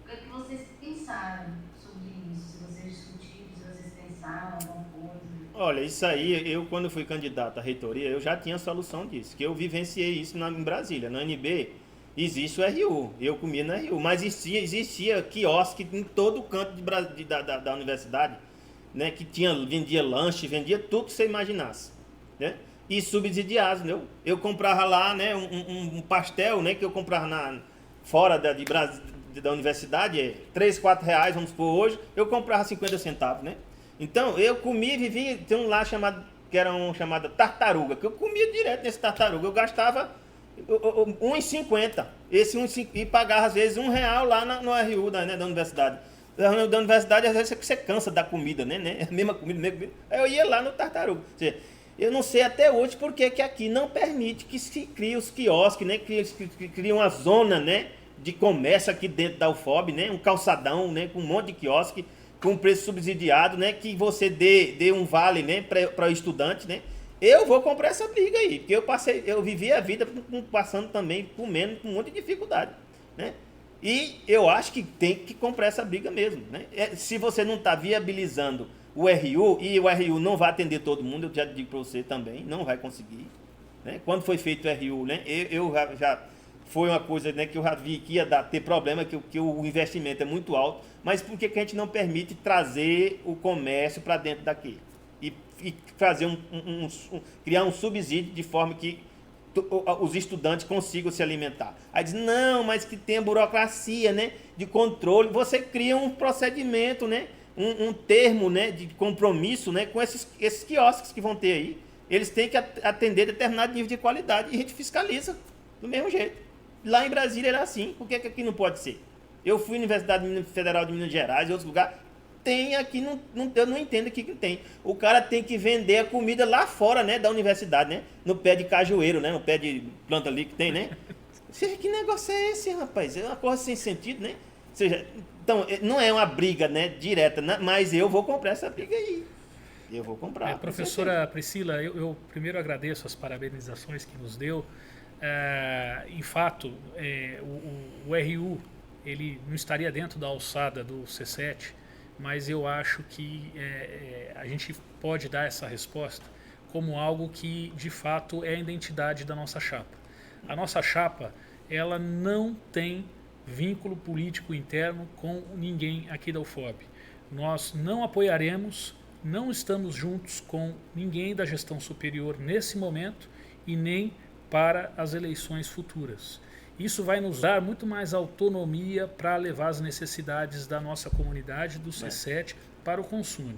Speaker 4: o que é que vocês pensaram sobre isso? Se vocês discutiram, se vocês pensaram alguma coisa?
Speaker 1: Olha, isso aí, eu quando fui candidato à reitoria, eu já tinha solução disso, que eu vivenciei isso em Brasília. Na UNB existe o RU, eu comia no RU, mas existia quiosque em todo o canto da universidade, né, que vendia lanche, vendia tudo que você imaginasse, né? E subsidiado, entendeu? Eu comprava lá, né, um pastel, né, que eu comprava fora da universidade, 3, 4 reais, vamos supor, hoje, eu comprava 50 centavos, né? Então, eu comia e vivia, tem um lá chamado tartaruga, que eu comia direto nesse tartaruga, eu gastava R$1,50, e pagava às vezes R$1 lá no RU da universidade. Da universidade, às vezes você cansa da comida, né? A mesma comida. Aí eu ia lá no tartaruga. Ou seja, eu não sei até hoje porque que aqui não permite que se crie os quiosques, né? Cria uma zona, né, de comércio aqui dentro da UFOB, né? Um calçadão, né, com um monte de quiosque, com preço subsidiado, né? Que você dê um vale, né, para o estudante, né? Eu vou comprar essa briga aí, porque eu vivi a vida passando também, comendo com um monte de dificuldade, né? E eu acho que tem que comprar essa briga mesmo, né? Se você não está viabilizando o RU, e o RU não vai atender todo mundo, eu já digo para você também, não vai conseguir. Né? Quando foi feito o RU, né? eu já foi uma coisa, né, que eu já vi que ia ter problema, que o investimento é muito alto, mas por que a gente não permite trazer o comércio para dentro daqui? E fazer criar um subsídio de forma que os estudantes consigam se alimentar. Aí diz, não, mas que tem burocracia, né, de controle. Você cria um procedimento, né, um termo, né, de compromisso, né, com esses quiosques que vão ter aí. Eles têm que atender determinado nível de qualidade e a gente fiscaliza do mesmo jeito. Lá em Brasília era assim, por que aqui não pode ser? Eu fui à Universidade Federal de Minas Gerais e outros lugares, tem aqui, eu não entendo o que tem. O cara tem que vender a comida lá fora, né, da universidade, né, no pé de cajueiro, né, no pé de planta ali que tem, né. Que negócio é esse, rapaz? É uma coisa sem sentido, né? Ou seja, então, não é uma briga, né, direta, né, mas eu vou comprar essa briga aí. Eu vou comprar.
Speaker 2: Professora Priscila, eu primeiro agradeço as parabenizações que nos deu. Em fato, o RU ele não estaria dentro da alçada do C7, mas eu acho que a gente pode dar essa resposta como algo que de fato é a identidade da nossa chapa. A nossa chapa, ela não tem vínculo político interno com ninguém aqui da UFOB. Nós não apoiaremos, não estamos juntos com ninguém da gestão superior nesse momento e nem para as eleições futuras. Isso vai nos dar muito mais autonomia para levar as necessidades da nossa comunidade, do C7, para o consumo.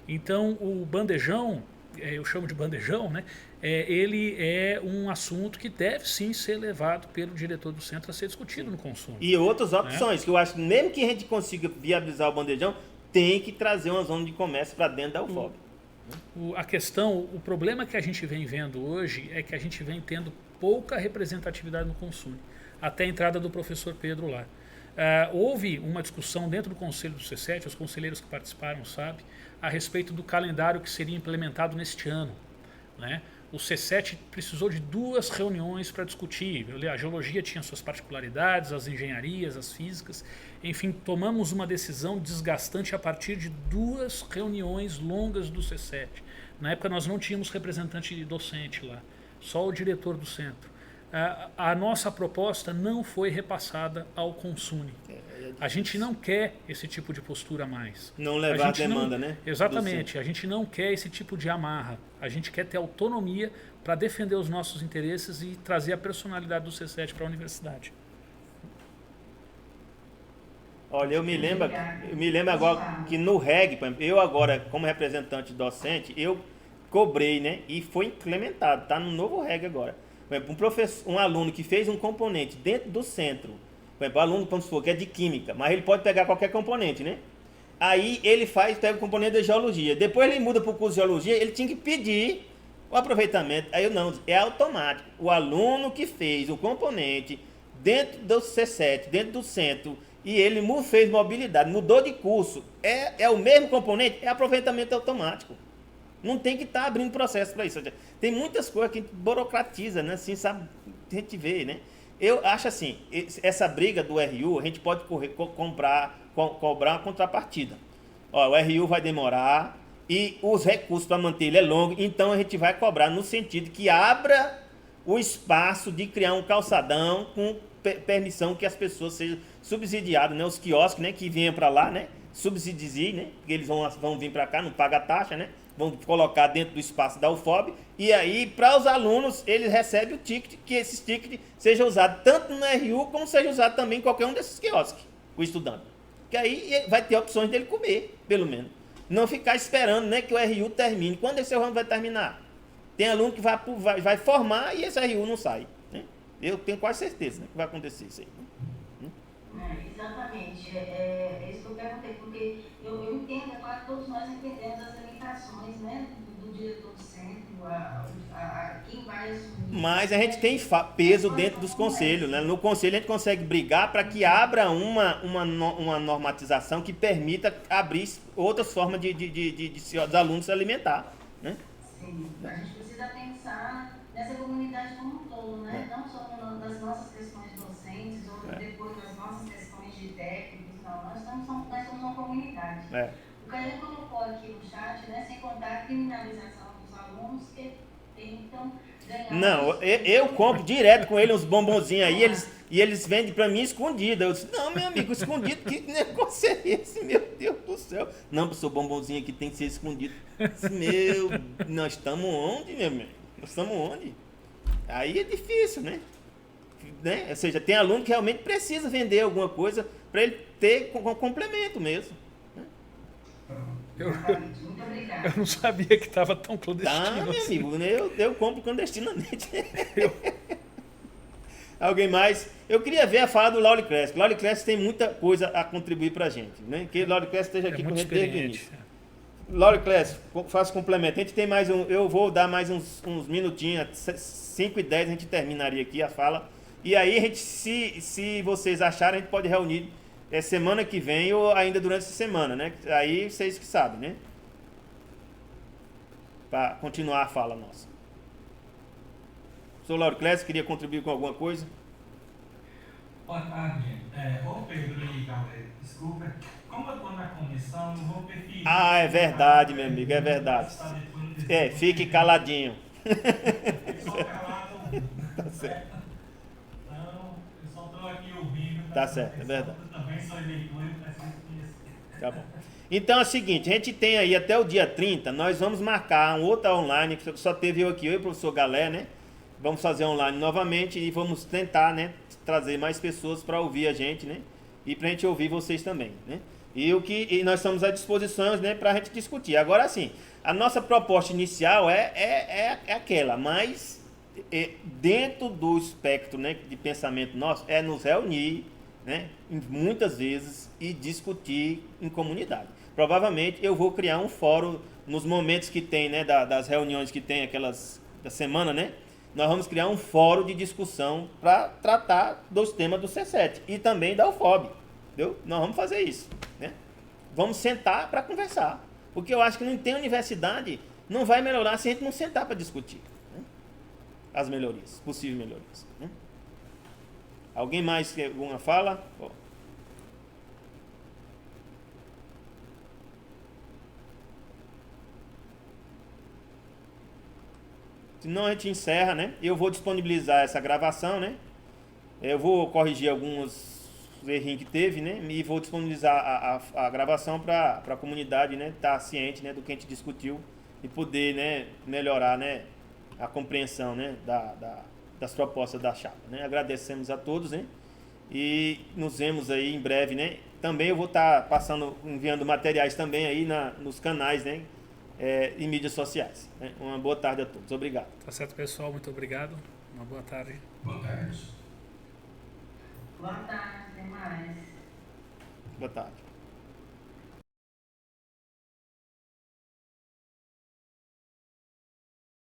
Speaker 2: Então, o bandejão, eu chamo de bandejão, né? Ele é um assunto que deve sim ser levado pelo diretor do centro a ser discutido no consumo.
Speaker 1: E outras opções, que eu acho que mesmo que a gente consiga viabilizar o bandejão, tem que trazer uma zona de comércio para dentro da UFOB.
Speaker 2: O problema que a gente vem vendo hoje é que a gente vem tendo pouca representatividade no consumo, até a entrada do professor Pedro lá. Houve uma discussão dentro do conselho do C7, os conselheiros que participaram sabem, a respeito do calendário que seria implementado neste ano, né? O C7 precisou de 2 reuniões para discutir. A geologia tinha suas particularidades, as engenharias, as físicas. Enfim, tomamos uma decisão desgastante a partir de 2 reuniões longas do C7. Na época nós não tínhamos representante docente lá, só o diretor do centro. A nossa proposta não foi repassada ao Consune. A gente não quer esse tipo de postura mais.
Speaker 1: Não levar a demanda, né?
Speaker 2: Exatamente. A gente não quer esse tipo de amarra. A gente quer ter autonomia para defender os nossos interesses e trazer a personalidade do C7 para a universidade.
Speaker 1: Olha, eu me lembro agora que no REG, eu agora, como representante docente, eu cobrei, né? E foi implementado, está no novo REG agora. Por exemplo, um aluno que fez um componente dentro do centro, por exemplo, o aluno, vamos supor, que é de química, mas ele pode pegar qualquer componente, né? Aí ele pega o componente da geologia. Depois ele muda para o curso de geologia, ele tinha que pedir o aproveitamento. Aí eu não, é automático. O aluno que fez o componente dentro do C7, dentro do centro, e ele fez mobilidade, mudou de curso, é o mesmo componente, é aproveitamento automático. Não tem que estar abrindo processo para isso. Tem muitas coisas que a gente burocratiza, né? Assim, sabe? A gente vê, né? Eu acho assim, essa briga do RU, a gente pode cobrar uma contrapartida. Ó, o RU vai demorar e os recursos para manter ele é longo, então a gente vai cobrar no sentido que abra o espaço de criar um calçadão com permissão que as pessoas sejam subsidiadas, né? Os quiosques, né? Que venham para lá, né? Subsidiem, né? Porque eles vão vir para cá, não paga taxa, né? Vão colocar dentro do espaço da UFOB, e aí, para os alunos, eles recebem o ticket, que esse ticket seja usado tanto no RU, como seja usado também em qualquer um desses quiosques, o estudante. Que aí vai ter opções dele comer, pelo menos. Não ficar esperando, né, que o RU termine. Quando esse ano vai terminar? Tem aluno que vai formar e esse RU não sai. Né? Eu tenho quase certeza, né, que vai acontecer isso aí.
Speaker 4: Exatamente, é isso que eu perguntei, porque eu entendo, é claro que todos nós entendemos as limitações, né, do diretor do centro, quem vai assumir.
Speaker 1: Mas a gente tem peso dentro dos conselhos, né? No conselho a gente consegue brigar para que abra uma normatização que permita abrir outras formas dos alunos se alimentar, né?
Speaker 4: Sim, a gente precisa pensar nessa comunidade como um todo, né? Não só nas nossas questões docentes ou depois nas nossas questões de técnicos, não. Nós somos uma comunidade. O Caio colocou aqui no chat, né, sem contar a criminalização dos alunos que tentam ganhar...
Speaker 1: Não, eu compro direto com ele uns bombonzinhos aí, eles vendem pra mim escondido. Eu disse, não, meu amigo, escondido, que negócio é esse, meu Deus do céu? Não, o seu bombonzinho aqui tem que ser escondido. Eu disse, nós estamos onde, meu amigo? Nós estamos onde? Aí é difícil, né? Ou seja, tem aluno que realmente precisa vender alguma coisa para ele ter complemento mesmo.
Speaker 4: Muito obrigada.
Speaker 2: Eu não sabia que estava tão
Speaker 1: Tá,
Speaker 2: clandestino
Speaker 1: meu
Speaker 2: assim.
Speaker 1: amigo, eu compro clandestinamente. Alguém mais? Eu queria ver a fala do Lauri Crespo. Lauri Crespo tem muita coisa a contribuir pra gente, né? Que Lauri Crespo esteja aqui com a gente desde o início. Lauri Crespo, faça complemento. A gente tem mais eu vou dar mais uns minutinhos, 5:10 a gente terminaria aqui a fala. E aí a gente, se vocês acharem, a gente pode reunir semana que vem ou ainda durante essa semana, né? Aí vocês que sabem, né? Para continuar a fala nossa. Sou Lauro Clécio, queria contribuir com alguma coisa?
Speaker 3: Boa tarde. Ô Pedro e galera, desculpa. Como eu estou na comissão, não vou preferir.
Speaker 1: Ah, é verdade, meu amigo, é verdade. Fique caladinho.
Speaker 3: Só calado.
Speaker 1: Tá certo.
Speaker 3: Então, eu só estou aqui ouvindo.
Speaker 1: Tá certo, é verdade.
Speaker 3: Eu também sou eleitor e preciso conhecer.
Speaker 1: Tá bom. Então é o seguinte, a gente tem aí até o dia 30, nós vamos marcar um outro online, que só teve eu aqui, eu e o professor Galé, né? Vamos fazer online novamente e vamos tentar, né, trazer mais pessoas para ouvir a gente, né? E para a gente ouvir vocês também, né? E nós estamos à disposição, né, para a gente discutir. Agora sim, a nossa proposta inicial é aquela, mas dentro do espectro, né, de pensamento nosso, é nos reunir, né, muitas vezes e discutir em comunidade. Provavelmente eu vou criar um fórum nos momentos que tem, né, das reuniões que tem aquelas da semana, né? Nós vamos criar um fórum de discussão para tratar dos temas do C7 e também da UFOB, entendeu? Nós vamos fazer isso, né? Vamos sentar para conversar, porque eu acho que não tem universidade, não vai melhorar se a gente não sentar para discutir, né? As melhorias, possíveis melhorias, né? Alguém mais quer alguma fala? Senão a gente encerra, né? Eu vou disponibilizar essa gravação, né? Eu vou corrigir alguns errinhos que teve, né? E vou disponibilizar a gravação para a comunidade, né? Estar ciente, né, do que a gente discutiu e poder, né, melhorar, né, a compreensão, né, das propostas da chapa, né? Agradecemos a todos, né? E nos vemos aí em breve, né? Também eu vou estar enviando materiais também aí nos canais, né? Em mídias sociais, né? Uma boa tarde a todos. Obrigado.
Speaker 2: Tá certo, pessoal. Muito obrigado. Uma boa tarde.
Speaker 3: Boa tarde.
Speaker 4: Boa tarde, até mais.
Speaker 1: Boa tarde.